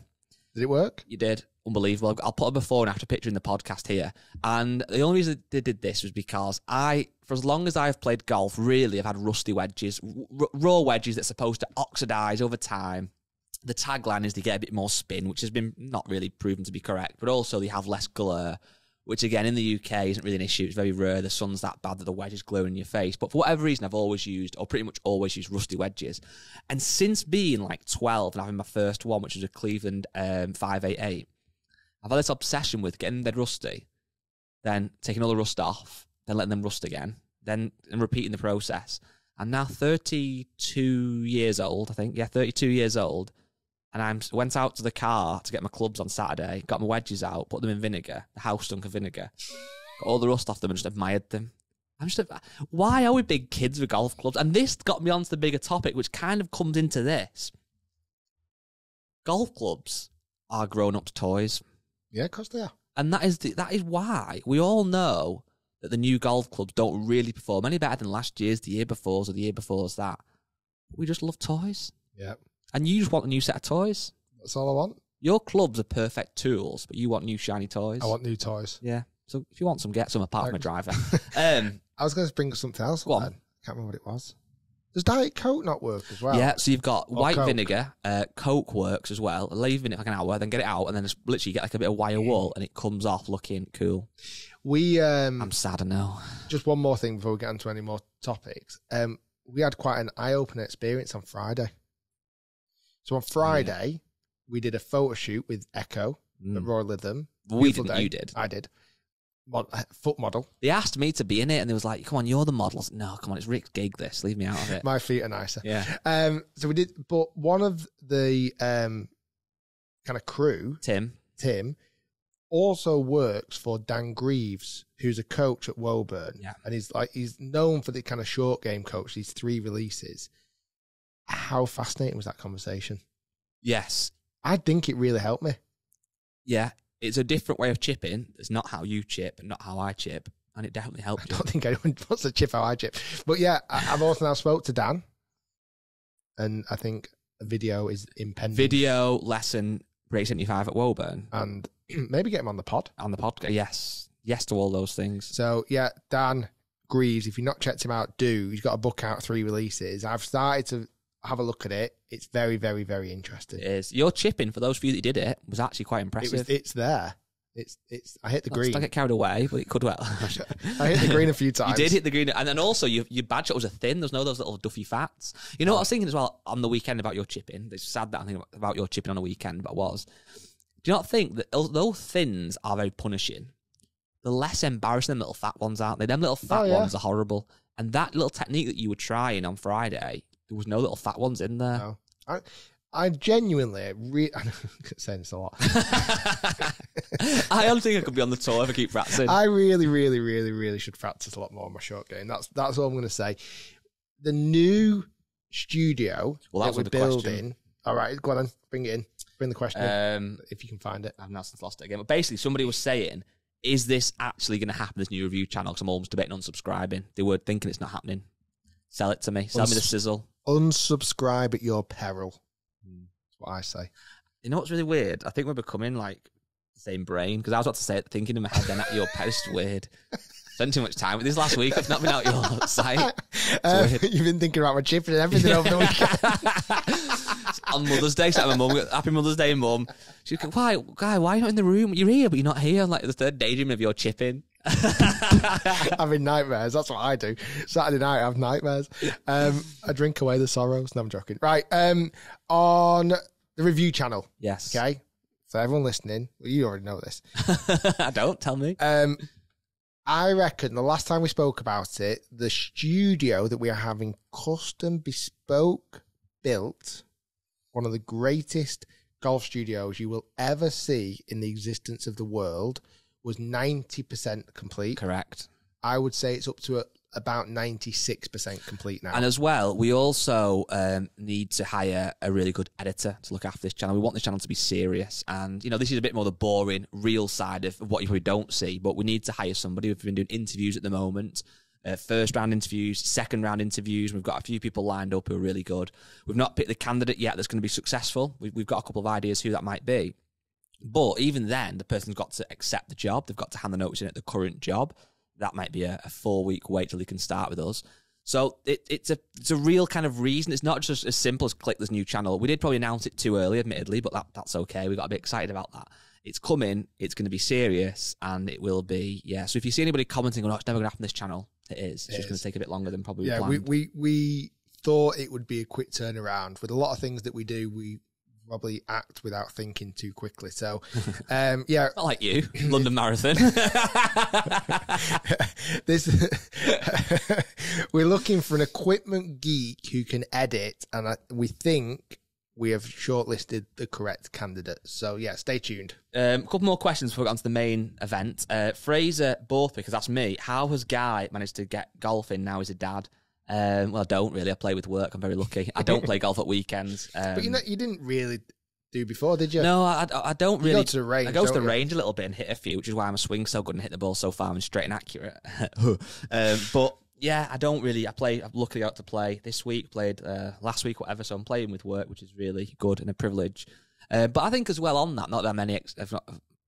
Did it work? You did. Unbelievable. I'll put a before and after picture in the podcast here. And the only reason they did this was because for as long as I've played golf, really, I've had rusty wedges, raw wedges that's supposed to oxidize over time. The tagline is they get a bit more spin, which has been not really proven to be correct, but also they have less glare, which again in the UK isn't really an issue. It's very rare the sun's that bad that the wedge is glaring in your face. But for whatever reason, I've always used, or pretty much always used, rusty wedges. And since being like 12 and having my first one, which was a Cleveland 588, I've had this obsession with getting them dead rusty, then taking all the rust off, then letting them rust again, and repeating the process. I'm now 32 years old, I think. Yeah, 32 years old. And I went out to the car to get my clubs on Saturday, got my wedges out, put them in vinegar, the house stunk of vinegar, got all the rust off them and just admired them. Why are we big kids with golf clubs? And this got me onto the bigger topic, which kind of comes into this. Golf clubs are grown-ups' toys. Yeah, of course they are. And that is why we all know that the new golf clubs don't really perform any better than last year's, the year before's, or the year before's that. We just love toys. Yeah. And you just want a new set of toys. That's all I want. Your clubs are perfect tools, but you want new shiny toys. I want new toys. Yeah. So if you want some, get some apart from a driver. I was going to bring something else. Go on. I can't remember what it was. Does Diet Coke not work as well? Yeah, so you've got white Coke. vinegar. Coke works as well. Leave it for like an hour, then get it out, and then just literally get like a bit of wire wool, and it comes off looking cool. I'm sad, I know. Just one more thing before we get into any more topics. We had quite an eye-opening experience on Friday. So on Friday, we did a photo shoot with Echo at Royal Lytham. We didn't, you did. I did. Foot model. They asked me to be in it, and they was like, come on, you're the model. No, come on, it's Rick's gig, this. Leave me out of it. My feet are nicer. Yeah. So we did, but one of the kind of crew, Tim, also works for Dan Greaves, who's a coach at Woburn. Yeah. And he's known for the kind of short game coach, these 3 releases. How fascinating was that conversation? Yes. I think it really helped me. Yeah. It's a different way of chipping. It's not how you chip, not how I chip. And it definitely helped you. I don't think anyone wants to chip how I chip. But yeah, I've also now spoke to Dan. And I think a video is impending. Video lesson Break 75 at Woburn. And maybe get him on the pod. On the podcast, yes. Yes to all those things. So yeah, Dan Greaves, if you've not checked him out, do. He's got a book out, 3 releases. I've started to have a look at it. It's very, very, very interesting. It is. Your chipping, for those of you that did it, was actually quite impressive. It's there. It's. I hit the green. I get carried away, but it could well. I hit the green a few times. You did hit the green, and then also your bad shot was a thin. There's no those little duffy fats. You know what I was thinking as well on the weekend about your chipping? It's sad that I'm thinking about your chipping on a weekend, but I was. Do you not think that although thins are very punishing, the less embarrassing them little fat ones aren't they? Them little fat ones are horrible. And that little technique that you were trying on Friday, there was no little fat ones in there. No. I genuinely, I'm saying this a lot. I don't think I could be on the tour if I keep practicing. I really, really, really, really should practice a lot more on my short game. That's all I'm going to say. The new studio that we're building. Question. All right, go on then. Bring it in. Bring the question in, if you can find it. I've now since lost it again. But basically, somebody was saying, is this actually going to happen, this new review channel? Because I'm almost debating unsubscribing. They were thinking it's not happening. Sell it to me. Sell me the sizzle. Unsubscribe at your peril. That's what I say. You know what's really weird? I think we're becoming like the same brain, because I was about to say it, thinking in my head, then at your post, weird. Spent too much time with this last week. I've not been out your site. You've been thinking about my chipping and everything over the weekend. On Mother's Day, so my mum, happy Mother's Day, Mum. She's like, why are you not in the room? You're here, but you're not here. I'm like the third daydream of your chipping. Having nightmares. That's what I do. Saturday night, I have nightmares. I drink away the sorrows. No, I'm joking. Right. On the review channel. Yes. Okay. So everyone listening, well, you already know this. I don't. Tell me. I reckon the last time we spoke about it, the studio that we are having custom bespoke built, one of the greatest golf studios you will ever see in the existence of the world, was 90% complete. Correct. I would say it's up to about 96% complete now. And as well, we also need to hire a really good editor to look after this channel. We want this channel to be serious. And, you know, this is a bit more the boring, real side of what you probably don't see. But we need to hire somebody. We've been doing interviews at the moment. First round interviews, second round interviews. We've got a few people lined up who are really good. We've not picked the candidate yet that's going to be successful. We've got a couple of ideas who that might be. But even then, the person's got to accept the job. They've got to hand the notice in at the current job. That might be a 4-week wait till they can start with us. So it's a real kind of reason. It's not just as simple as click this new channel. We did probably announce it too early, admittedly, but that's okay. We got a bit excited about that. It's coming. It's going to be serious, and it will be, yeah. So if you see anybody commenting, oh, it's never going to happen on this channel, it is. It's just going to take a bit longer than probably planned. We thought it would be a quick turnaround. With a lot of things that we do, we probably act without thinking too quickly. So, yeah. Not like you, London Marathon. We're looking for an equipment geek who can edit, and we think we have shortlisted the correct candidate. So, yeah, stay tuned. A couple more questions before we get on to the main event. Fraser Borthwick, because that's me. How has Guy managed to get golf in now he's a dad? Well, I don't really. I play with work. I'm very lucky. I don't play golf at weekends. But you didn't really do before, did you? No, I don't really. You go to the range. I go to the range a little bit and hit a few, which is why I'm a swing so good and hit the ball so far and straight and accurate. But yeah, I don't really. I'm lucky out to play this week. Played last week, whatever. So I'm playing with work, which is really good and a privilege. But I think as well on that, not that many.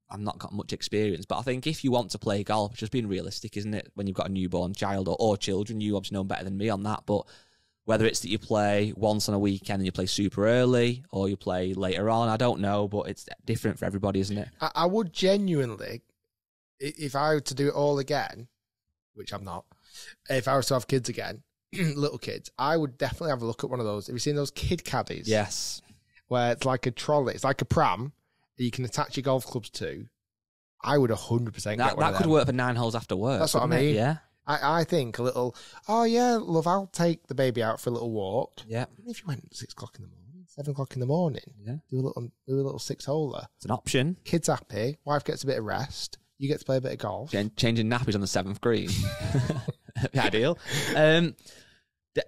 I've not got much experience, but I think if you want to play golf, it's just being realistic, isn't it? When you've got a newborn child or children, you obviously know better than me on that. But whether it's that you play once on a weekend and you play super early or you play later on, I don't know, but it's different for everybody, isn't it? I would genuinely, if I were to do it all again, which I'm not, if I was to have kids again, little kids, I would definitely have a look at one of those. Have you seen those kid caddies? Yes. Where it's like a trolley, it's like a pram that you can attach your golf clubs to. I would 100% get one of them. That could work for 9 holes after work. That's what I mean. Yeah. I think a little, oh yeah, love, I'll take the baby out for a little walk. Yeah. Even if you went 6 o'clock in the morning, 7 o'clock in the morning, yeah, do a little 6-holer. It's an option. Kids happy, wife gets a bit of rest, you get to play a bit of golf. Changing nappies on the 7th green. Ideal.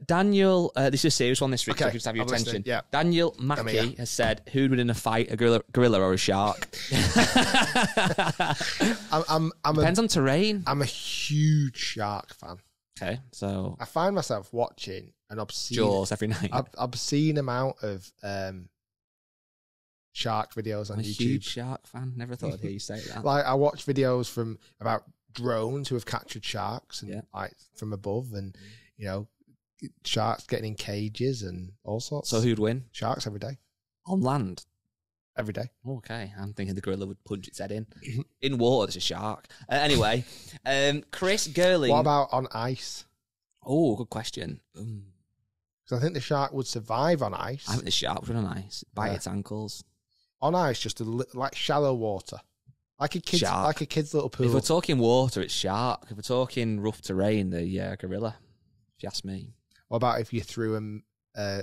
Daniel, this is a serious one this week, so I can just have your attention. Yeah. Daniel Mackey has said, who'd win in a fight, a gorilla or a shark? Depends on terrain. I'm a huge shark fan. Okay, so I find myself watching an obscene Jaws every night. Obscene amount of shark videos on I'm a YouTube. huge shark fan. Never thought I'd hear you say that. Like I watch videos about drones who have captured sharks and yeah, like from above, and you know, sharks getting in cages and all sorts. So who'd win? Sharks every day. On land? Every day. Okay, I'm thinking the gorilla would punch its head in. In water, there's a shark. Anyway, Chris Gerling. What about on ice? Oh, good question. Because I think the shark would survive on ice. I think the shark would on ice. Bite its ankles. On ice, just like shallow water. Like a kid's little pool. If we're talking water, it's shark. If we're talking rough terrain, the gorilla, if you ask me. What about if you threw a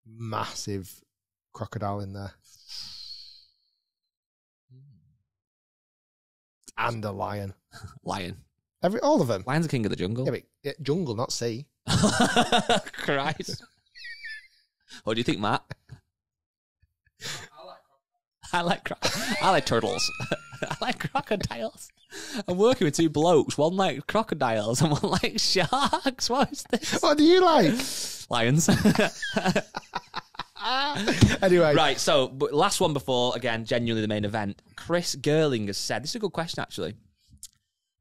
massive crocodile in there? And a lion. Lion. All of them. Lion's the king of the jungle. Yeah, but jungle, not sea. Christ. What do you think, Matt? I like turtles. I like crocodiles. I'm working with 2 blokes. One like crocodiles and one like sharks. What is this? What do you like? Lions. Anyway. Right, so but last one before, again, genuinely the main event. Chris Gerling has said, this is a good question, actually.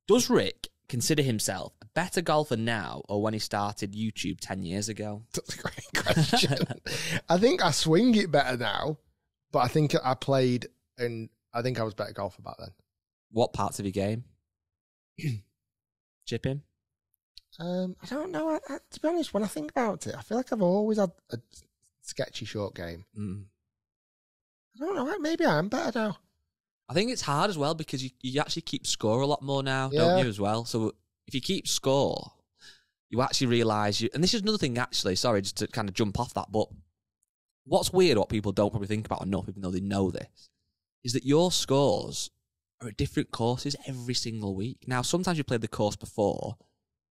Does Rick consider himself a better golfer now or when he started YouTube 10 years ago? That's a great question. I think I swing it better now, but I think I played and I think I was better golfer back then. What parts of your game? Chipping? I don't know. To be honest, when I think about it, I feel like I've always had a sketchy short game. I don't know. Maybe I am better now. I think it's hard as well because you actually keep score a lot more now, don't you, as well? So if you keep score, you actually realise and this is another thing, actually, sorry, just to kind of jump off that, but what's weird, what people don't probably think about enough, even though they know this, is that your scores are at different courses every single week. Now, sometimes you played the course before,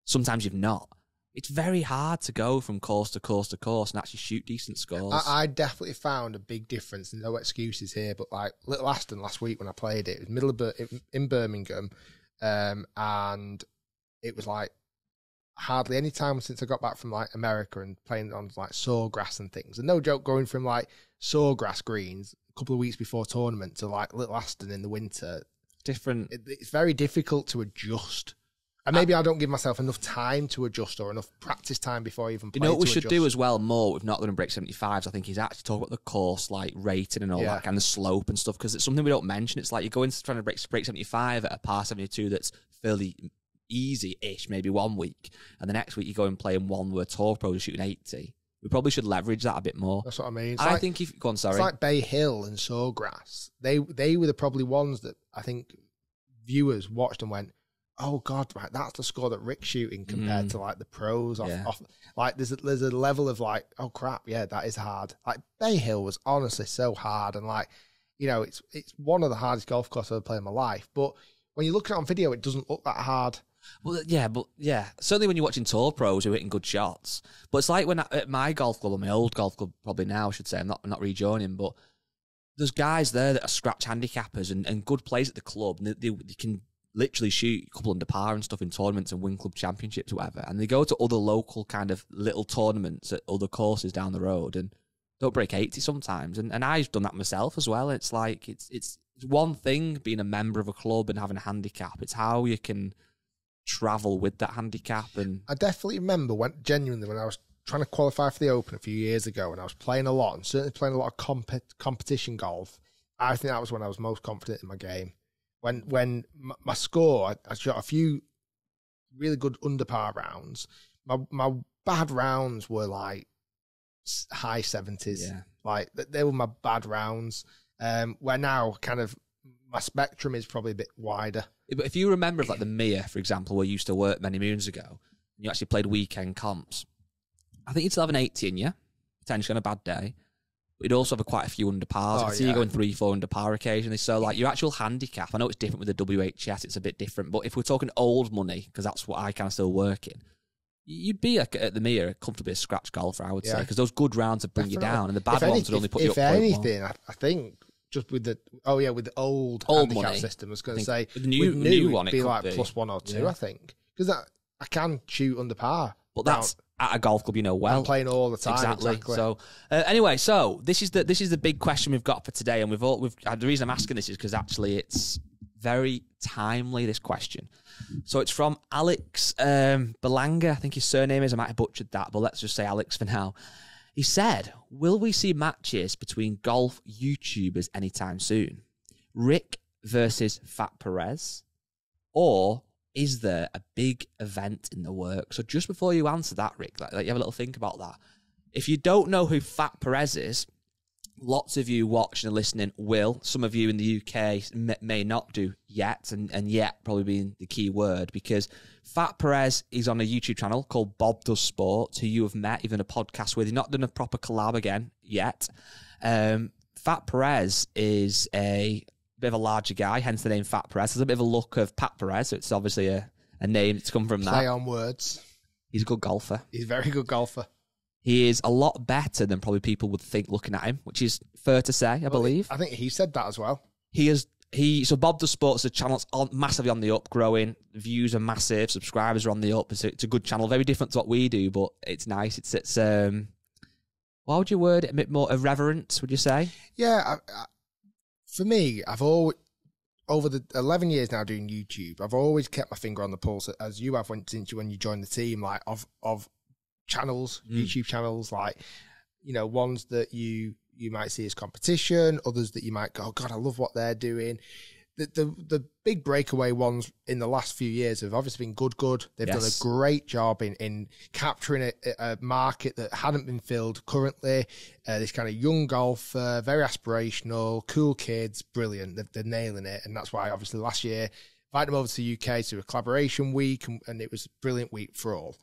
sometimes you've not. It's very hard to go from course to course to course and actually shoot decent scores. I definitely found a big difference. No excuses here, but like Little Aston last week when I played it, it was in Birmingham, and it was like hardly any time since I got back from like America and playing on like sawgrass and things. And no joke, going from like sawgrass greens a couple of weeks before tournament to like Little Aston in the winter, different. It's very difficult to adjust. And maybe I don't give myself enough time to adjust or enough practice time before I even play. You know what we should adjust. do as well more with Not Going to Break 75s, I think, is actually talk about the course, like rating and all that kind of slope and stuff, because it's something we don't mention. It's like you're going to trying to break 75 at a par 72 that's fairly easy-ish, maybe 1 week, and the next week you go and play in one where Tour Pros are shooting 80. We probably should leverage that a bit more. That's what I mean. I think if... Go on, sorry. It's like Bay Hill and Sawgrass. They were probably ones that I think viewers watched and went, oh God, right, that's the score that Rick's shooting compared to like the pros off. Like there's a level of like, oh crap, yeah, that is hard. Like Bay Hill was honestly so hard, and like, you know, it's one of the hardest golf courses I've ever played in my life. But when you look at it on video, it doesn't look that hard. Well, yeah, certainly when you're watching tour pros who are hitting good shots. But it's like when at my golf club, or my old golf club probably now, I should say, I'm not rejoining, but there's guys there that are scratch handicappers and good players at the club, and they can literally shoot a couple under par and stuff in tournaments and win club championships or whatever. And they go to other local kind of little tournaments at other courses down the road and don't break 80 sometimes. And I've done that myself as well. It's like, it's one thing being a member of a club and having a handicap. It's how you can travel with that handicap. And I definitely remember when I was trying to qualify for the Open a few years ago and I was playing a lot and certainly playing a lot of competition golf. I think that was when I was most confident in my game. When my score, I shot a few really good under par rounds. My bad rounds were like high 70s. Yeah. Like they were my bad rounds. Where now kind of my spectrum is probably a bit wider. But if you remember like the Mia, for example, where you used to work many moons ago, and you actually played weekend comps, I think you'd still have an 80 in you, potentially on a bad day. We'd also have quite a few under pars. I see you going 3-4 under par occasionally. So, like, your actual handicap, I know it's different with the WHS, it's a bit different. But if we're talking old money, because that's what I kind of still work in, you'd be like, at the Mia comfortably a scratch golfer, I would say, because those good rounds would bring you down, and the bad ones would only put you up. If anything, I think just with the with the old handicap money system, I was going to say the new one, it'd be like plus 1 or 2. I think because I can shoot under par, but that's at a golf club, you know well. I'm playing all the time. Exactly. So anyway, so this is the big question we've got for today, and the reason I'm asking this is because actually it's very timely, this question. So it's from Alex Belanga, I think his surname is. I might have butchered that, but let's just say Alex for now. He said, will we see matches between golf YouTubers anytime soon? Rick versus Fat Perez? Or is there a big event in the works? So just before you answer that, Rick, like you have a little think about that. If you don't know who Fat Perez is, lots of you watching and listening will. Some of you in the UK may not do yet, and yet probably being the key word, because Fat Perez is on a YouTube channel called Bob Does Sport, who you have met, even a podcast with. He's not done a proper collab again yet. Fat Perez is a bit of a larger guy, hence the name Fat Perez. There's a bit of a look of Pat Perez, so it's obviously a name that's come from that. Play on words. He's a good golfer. He's a very good golfer. He is a lot better than probably people would think looking at him, which is fair to say, I believe. I think he said that as well. So Bob Does Sports, the channel's massively on the up, growing. Views are massive, subscribers are on the up. It's a good channel, very different to what we do, but it's nice. It's Why would you word it a bit more irreverent, would you say? Yeah, for me, I've always, over the 11 years now doing YouTube, I've always kept my finger on the pulse, as you have when you joined the team, like of channels, YouTube channels, like, you know, ones that you might see as competition, others that you might go, oh God, I love what they're doing. The big breakaway ones in the last few years have obviously been Good. They've done a great job in capturing a market that hadn't been filled currently. This kind of young golfer, very aspirational, cool kids, brilliant. They're nailing it. And that's why obviously last year, invited them over to the UK to a collaboration week, and it was a brilliant week for all.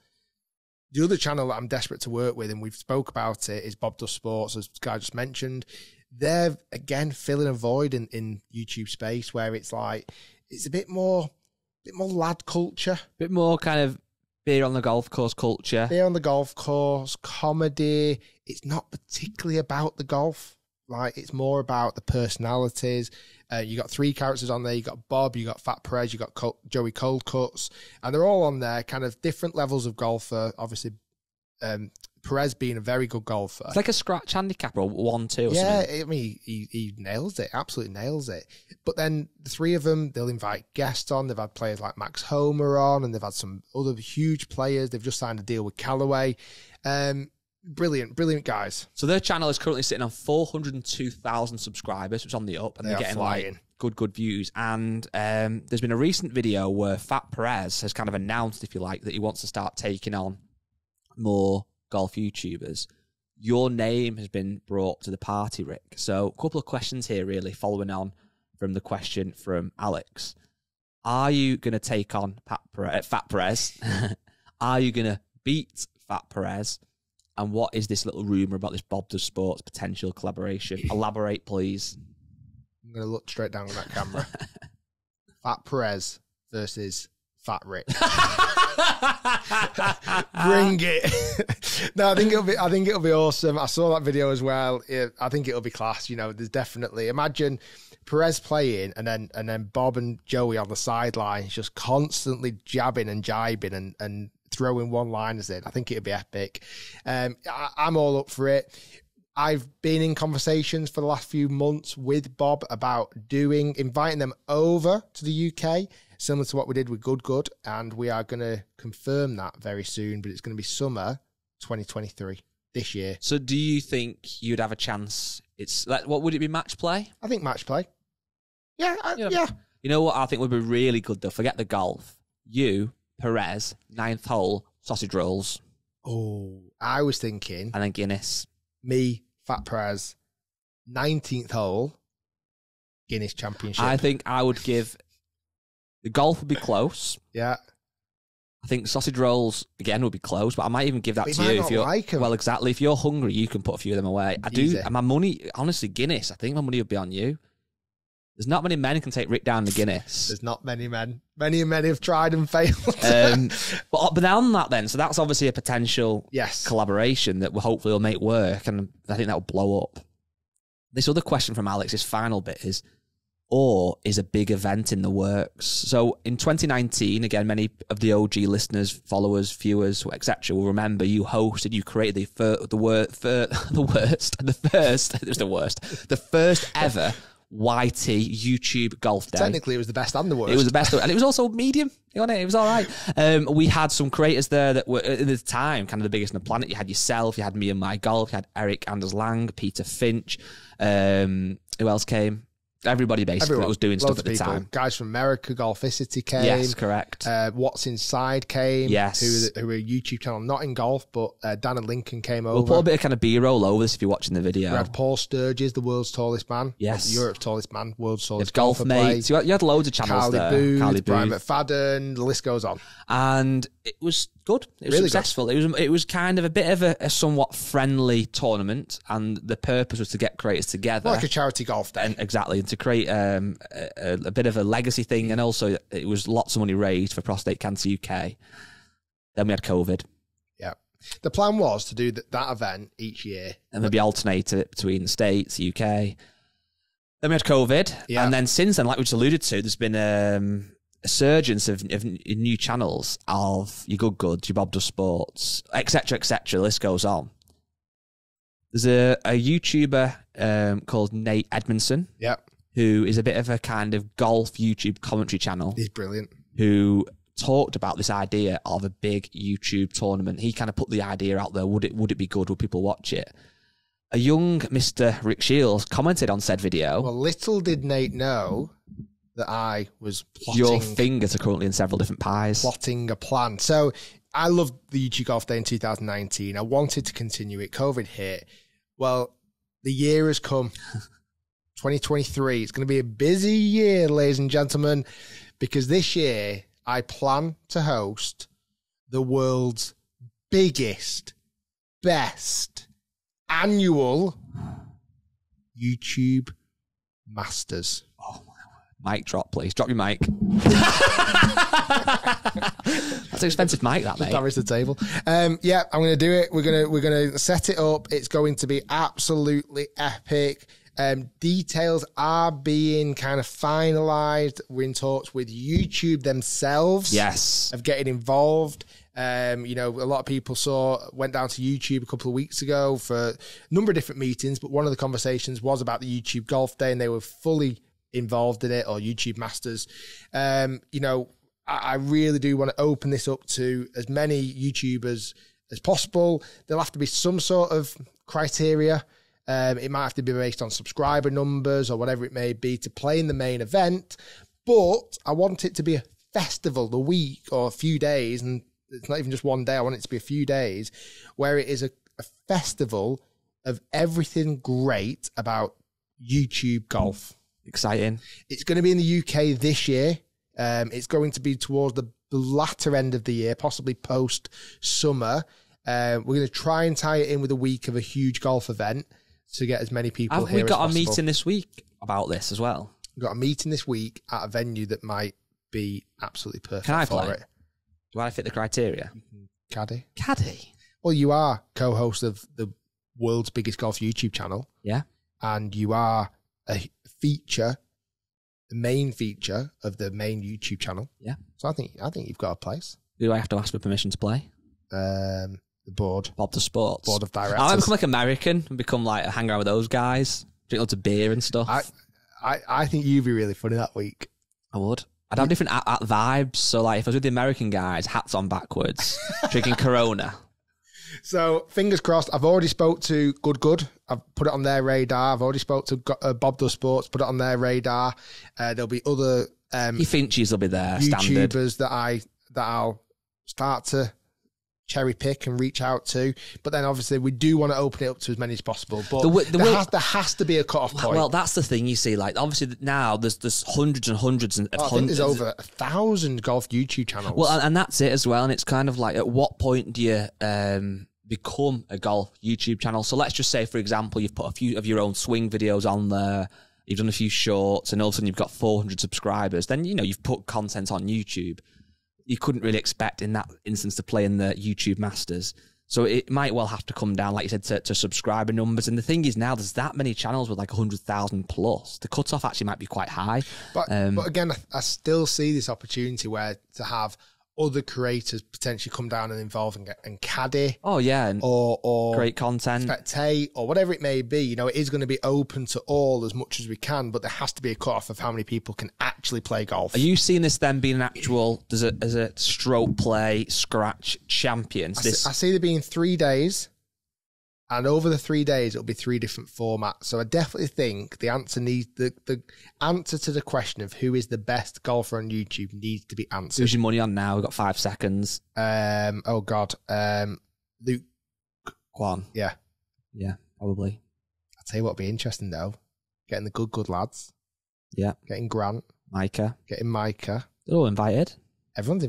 The other channel that I'm desperate to work with, and we've spoke about it, is Bob Does Sports, as Guy just mentioned. They're, again, filling a void in YouTube space where it's like, it's a bit more lad culture. A bit more kind of beer on the golf course culture. Beer on the golf course, comedy. It's not particularly about the golf. Like, it's more about the personalities. You got 3 characters on there. You got Bob, you got Fat Perez, you got Joey Coldcuts, and they're all on there, kind of different levels of golfer. Obviously, Perez being a very good golfer. It's like a scratch handicap or 1-2 or something. Yeah, I mean, he nails it, absolutely nails it. But then the 3 of them, they'll invite guests on. They've had players like Max Homer on, and they've had some other huge players. They've just signed a deal with Callaway. Brilliant guys. So their channel is currently sitting on 402,000 subscribers, which is on the up, and they're getting like good views. And there's been a recent video where Fat Perez has kind of announced, if you like, that he wants to start taking on more golf YouTubers. Your name has been brought to the party, Rick. So a couple of questions here, really, following on from the question from Alex. Are you going to take on Fat Perez? Are you going to beat Fat Perez? And what is this little rumour about this Bob Does Sports potential collaboration? Elaborate, please. I'm going to look straight down on that camera. Fat Perez versus Fat Rick. Bring it. No, I think it'll be awesome. I saw that video as well. I think it'll be class. You know, there's definitely, imagine Perez playing and then Bob and Joey on the sidelines just constantly jabbing and jibing and throwing one-liners in. I think it'd be epic. I'm all up for it. I've been in conversations for the last few months with Bob about inviting them over to the UK, similar to what we did with Good, and we are going to confirm that very soon, but it's going to be summer 2023, this year. So do you think you'd have a chance? It's like, what would it be, match play? I think match play. Yeah. You know what I think would be really good, though? Forget the golf. You, Perez, 9th hole, sausage rolls. Oh, I was thinking. And then Guinness. Me, Fat Perez, 19th hole, Guinness Championship. I think I would give... The golf would be close. Yeah. I think sausage rolls, again, would be close, but I might even give that to you. If you're like well, exactly. If you're hungry, you can put a few of them away. I do. And my money, honestly, Guinness, I think my money would be on you. There's not many men who can take Rick down the Guinness. There's not many men. Many men have tried and failed. But beyond that then, so that's obviously a potential collaboration that will hopefully will make work, and I think that will blow up. This other question from Alex, this final bit is, or is a big event in the works? So in 2019, again, many of the OG listeners, followers, viewers, etc., will remember you created the first ever YT YouTube golf day. Technically, it was the best and the worst. It was the best, and it was also medium. It was all right. We had some creators there that were, at the time, kind of the biggest on the planet. You had yourself, you had Me and My Golf, you had Eric Anders Lang, Peter Finch. Who else came? Everybody basically that was doing stuff at the time. Guys from America, Golficity came. Yes, correct. What's Inside came. Yes. Who were a YouTube channel, not in golf, but Dan and Lincoln came over. We'll put a bit of kind of B-roll over this if you're watching the video. We had Paul Sturges, the world's tallest man. Yes. Europe's tallest man, world's tallest golf mates. You had loads of channels there. Carly Booth, Brian McFadden, the list goes on. And it was good. It was really successful. Good. It was kind of a bit of a somewhat friendly tournament, and the purpose was to get creators together. Like a charity golf day. Exactly, and to create a bit of a legacy thing, and also it was lots of money raised for Prostate Cancer UK. Then we had COVID. Yeah. The plan was to do that event each year. And maybe alternate it between the States, the UK. Then we had COVID. Yeah. And then since then, like we just alluded to, there's been a surgence of new channels of your Good, your Bob Does Sports, etc., etc. The list goes on. There's a YouTuber called Nate Edmondson. Yep. Who is a bit of a kind of golf YouTube commentary channel. He's brilliant. Who talked about this idea of a big YouTube tournament. He kind of put the idea out there. Would it be good? Would people watch it? A young Mr. Rick Shiels commented on said video. Well, little did Nate know that I was plotting. Your fingers are currently in several different pies. Plotting a plan. So I loved the YouTube Golf Day in 2019. I wanted to continue it. COVID hit. Well, the year has come. 2023. It's going to be a busy year, ladies and gentlemen, because this year I plan to host the world's biggest, best annual YouTube Masters. Oh my word. Mic drop, please. Drop your mic. That's an expensive mic, that, mate. Damage the table. Yeah, I'm going to do it. We're going to set it up. It's going to be absolutely epic. Details are being kind of finalized. We're in talks with YouTube themselves. Yes. Of getting involved. A lot of people went down to YouTube a couple of weeks ago for a number of different meetings, but one of the conversations was about the YouTube Golf Day, and they were fully involved in it, or YouTube Masters. I really do want to open this up to as many YouTubers as possible. There'll have to be some sort of criteria. It might have to be based on subscriber numbers or whatever it may be to play in the main event. But I want it to be a festival, the week or a few days, and it's not even just one day. I want it to be a few days where it is a festival of everything great about YouTube golf. Exciting. It's going to be in the UK this year. It's going to be towards the latter end of the year, possibly post-summer. We're going to try and tie it in with a week of a huge golf event to get as many people here as possible. Have we got a meeting this week about this as well? We've got a meeting this week at a venue that might be absolutely perfect Can I for play? it. Do I fit the criteria? Caddy. Caddy? Well, you are co-host of the world's biggest golf YouTube channel. Yeah. And you are a feature, the main feature of the main YouTube channel. Yeah. So I think you've got a place. Do I have to ask for permission to play? The board. Bob the Sports. Board of directors. I might become like American and become like hang around with those guys, drink lots of beer and stuff. I think you'd be really funny that week. I would. I'd have different at vibes. So like if I was with the American guys, hats on backwards, drinking Corona. So fingers crossed. I've already spoke to Good. I've put it on their radar. I've already spoke to Bob the Sports, put it on their radar. There'll be other He Finchies will be there. YouTubers Standard. that I'll start to cherry pick and reach out to, but then obviously we do want to open it up to as many as possible. But there has to be a cut-off point. Well, that's the thing, you see. Like obviously now there's hundreds and hundreds of I think there's over 1,000 golf YouTube channels. Well, and that's it as well. And it's kind of like, at what point do you become a golf YouTube channel? So let's just say, for example, you've put a few of your own swing videos on there. You've done a few shorts, and all of a sudden you've got 400 subscribers. Then you've put content on YouTube. You couldn't really expect in that instance to play in the YouTube Masters. So it might well have to come down, like you said, to subscriber numbers. And the thing is now there's that many channels with like 100,000 plus. The cutoff actually might be quite high. But again, I still see this opportunity where to have other creators potentially come down and involve and caddy. Oh, yeah. And or great content. Spectate or whatever it may be. It is going to be open to all as much as we can, but there has to be a cut-off of how many people can actually play golf. Are you seeing this then being an actual, as a stroke play, scratch champions? I see there being 3 days, and over the 3 days, it'll be 3 different formats. So I definitely think the answer the answer to the question of who is the best golfer on YouTube needs to be answered. Who's your money on now? We've got 5 seconds. Oh God. Luke. Kwan. Yeah. Yeah, probably. I'll tell you what'll be interesting though. Getting the good lads. Yeah. Getting Grant. Micah. Getting Micah. They're all invited. Everyone's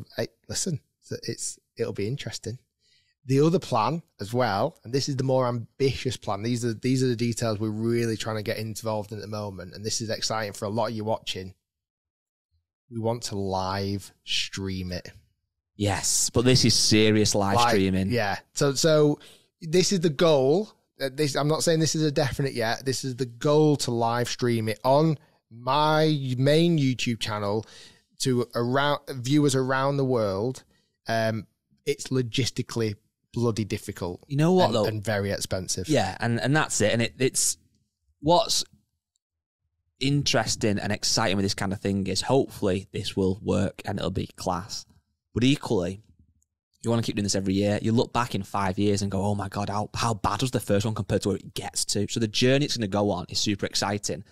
listen, it'll be interesting. The other plan as well, and this is the more ambitious plan. These are the details we're really trying to get involved in at the moment, and this is exciting for a lot of you watching. We want to live stream it. Yes, but this is serious live streaming. Yeah. So this is the goal. I'm not saying this is a definite yet. This is the goal to live stream it on my main YouTube channel to viewers around the world. It's logistically bloody difficult. You know what, though? And very expensive. Yeah, and that's it. And it's what's interesting and exciting with this kind of thing is hopefully this will work and it'll be class. But equally, you want to keep doing this every year. You look back in 5 years and go, oh my God, how bad was the first one compared to where it gets to? So the journey it's going to go on is super exciting. And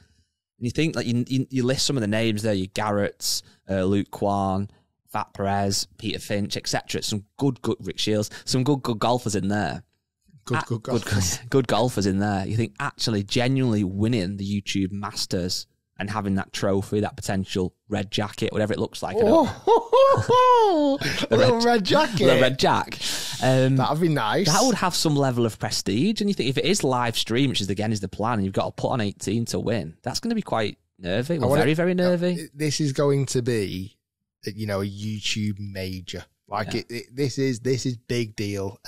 you think, like, you list some of the names there, your Garretts, Luke Kwan, Fat Perez, Peter Finch, etc. Some good Rick Shiels, some good golfers in there. Good golfers in there. You think actually genuinely winning the YouTube Masters and having that trophy, that potential red jacket, whatever it looks like. The red jacket. The red jack. That'd be nice. That would have some level of prestige. And you think if it is live stream, which is again is the plan, and you've got to put on 18 to win, that's going to be quite nervy. Very, very nervy. This is going to be, a YouTube major. This is big deal.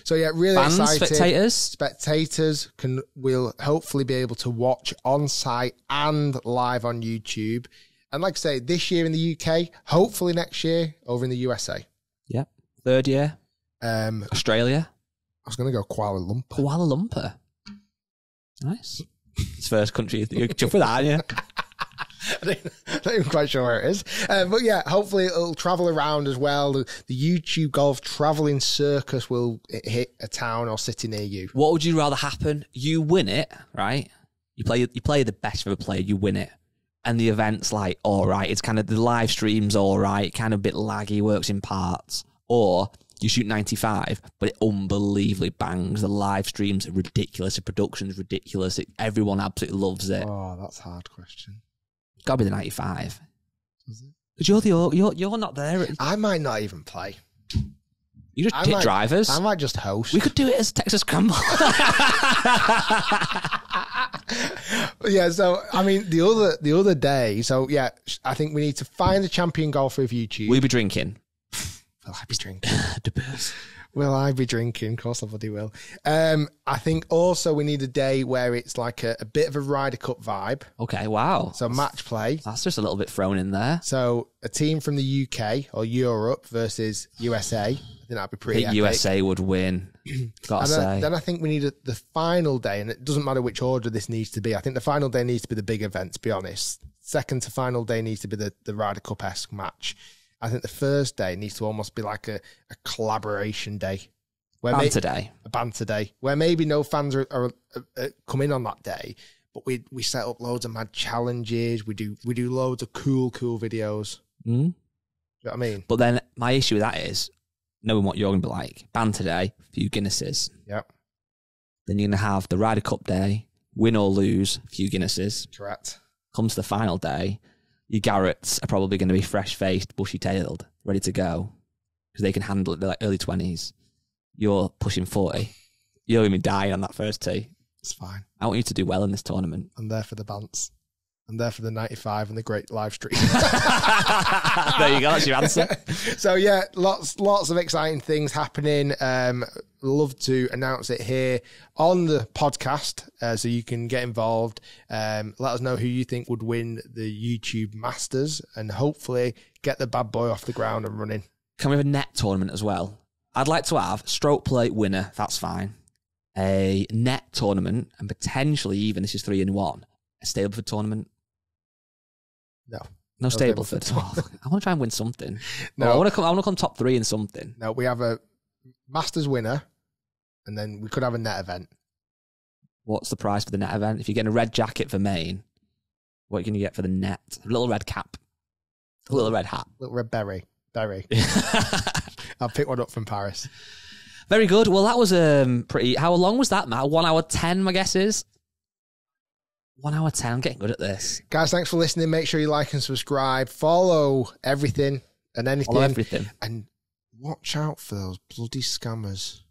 So yeah, really fans, excited. Spectators will hopefully be able to watch on site and live on YouTube. And like I say, this year in the UK, hopefully next year over in the USA. Yeah, third year. Australia. I was going to go Kuala Lumpur. Kuala Lumpur. Nice. It's the first country you jump for that, aren't you? I'm not even quite sure where it is. But yeah, hopefully it'll travel around as well. The YouTube Golf travelling circus will hit a town or city near you. What would you rather happen? You win it, right? You play the best you've ever played, you win it. And the event's like, all right, it's kind of, the live stream's all right, kind of a bit laggy, works in parts. Or you shoot 95, but it unbelievably bangs. The live stream's ridiculous, the production's ridiculous, everyone absolutely loves it. Oh, that's a hard question. Got to be the 95. Because you're not there. I might not even play. You just hit drivers. I might just host. We could do it as Texas Scramble. Yeah, so I mean the other day. So yeah, I think we need to find a champion golfer of YouTube. We'll be drinking. Will I be drinking? Will I be drinking? Of course, somebody will. I think also we need a day where it's like a bit of a Ryder Cup vibe. Okay, wow. So match play. That's just a little bit thrown in there. So a team from the UK or Europe versus USA. I think that'd be pretty epic. USA would win. Gotta say. Then I think we need the final day, and it doesn't matter which order this needs to be. I think the final day needs to be the big event, to be honest. Second to final day needs to be the Ryder Cup-esque match. I think the first day needs to almost be like a collaboration day. Banter day. A banter day. Where maybe no fans are come in on that day, but we set up loads of mad challenges. We do loads of cool videos. Mm. You know what I mean? But then my issue with that is knowing what you're going to be like. Banter day, a few Guinnesses. Yep. Then you're going to have the Ryder Cup day, win or lose, a few Guinnesses. Correct. Comes to the final day, your Garretts are probably going to be fresh-faced, bushy-tailed, ready to go, because they can handle it. They're like early 20s. You're pushing 40. You're going to be dying on that first tee. It's fine. I want you to do well in this tournament. I'm there for the bounce. I'm there for the 95 and the great live stream. There you go. That's your answer. So yeah, lots of exciting things happening. Love to announce it here on the podcast, so you can get involved. Let us know who you think would win the YouTube Masters, and hopefully get the bad boy off the ground and running. Can we have a net tournament as well? I'd like to have stroke play winner. That's fine. A net tournament, and potentially even, this is 3-in-1, a Stableford tournament. No Stableford. I want to try and win something. No, I want to come top 3 in something. No, we have a Masters winner, and then we could have a net event. What's the prize for the net event? If you're getting a red jacket for Maine, what are you going to get for the net? A little red cap, a little red hat, little red berry. I'll pick one up from Paris. Very good. Well, that was pretty. How long was that, Matt? 1 hour 10, my guess is. 1 hour 10. I'm getting good at this. Guys, thanks for listening. Make sure you like and subscribe. Follow everything and anything. Follow everything. And watch out for those bloody scammers.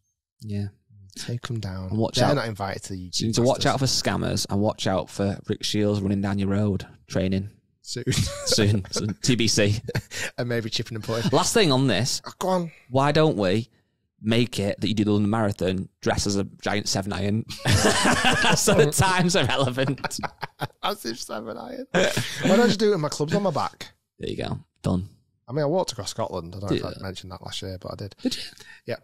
Yeah. Take them down. And watch They're out. not invited to the YouTube. You need to watch out for scammers and watch out for Rick Shiels running down your road training. Soon. TBC. And maybe chipping and putting. Last thing on this. Oh, go on. Why don't we make it that you do the London Marathon dress as a giant 7-iron so the times are relevant? Massive 7-iron. Why don't I just do it with my clubs on my back? There you go. Done. I mean, I walked across Scotland. I don't know if I mentioned that last year, but I did. Did you? Yeah.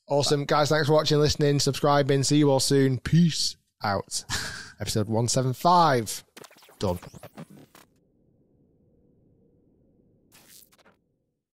Awesome. Guys, thanks for watching, listening, subscribing. See you all soon. Peace out. Episode 175. Done.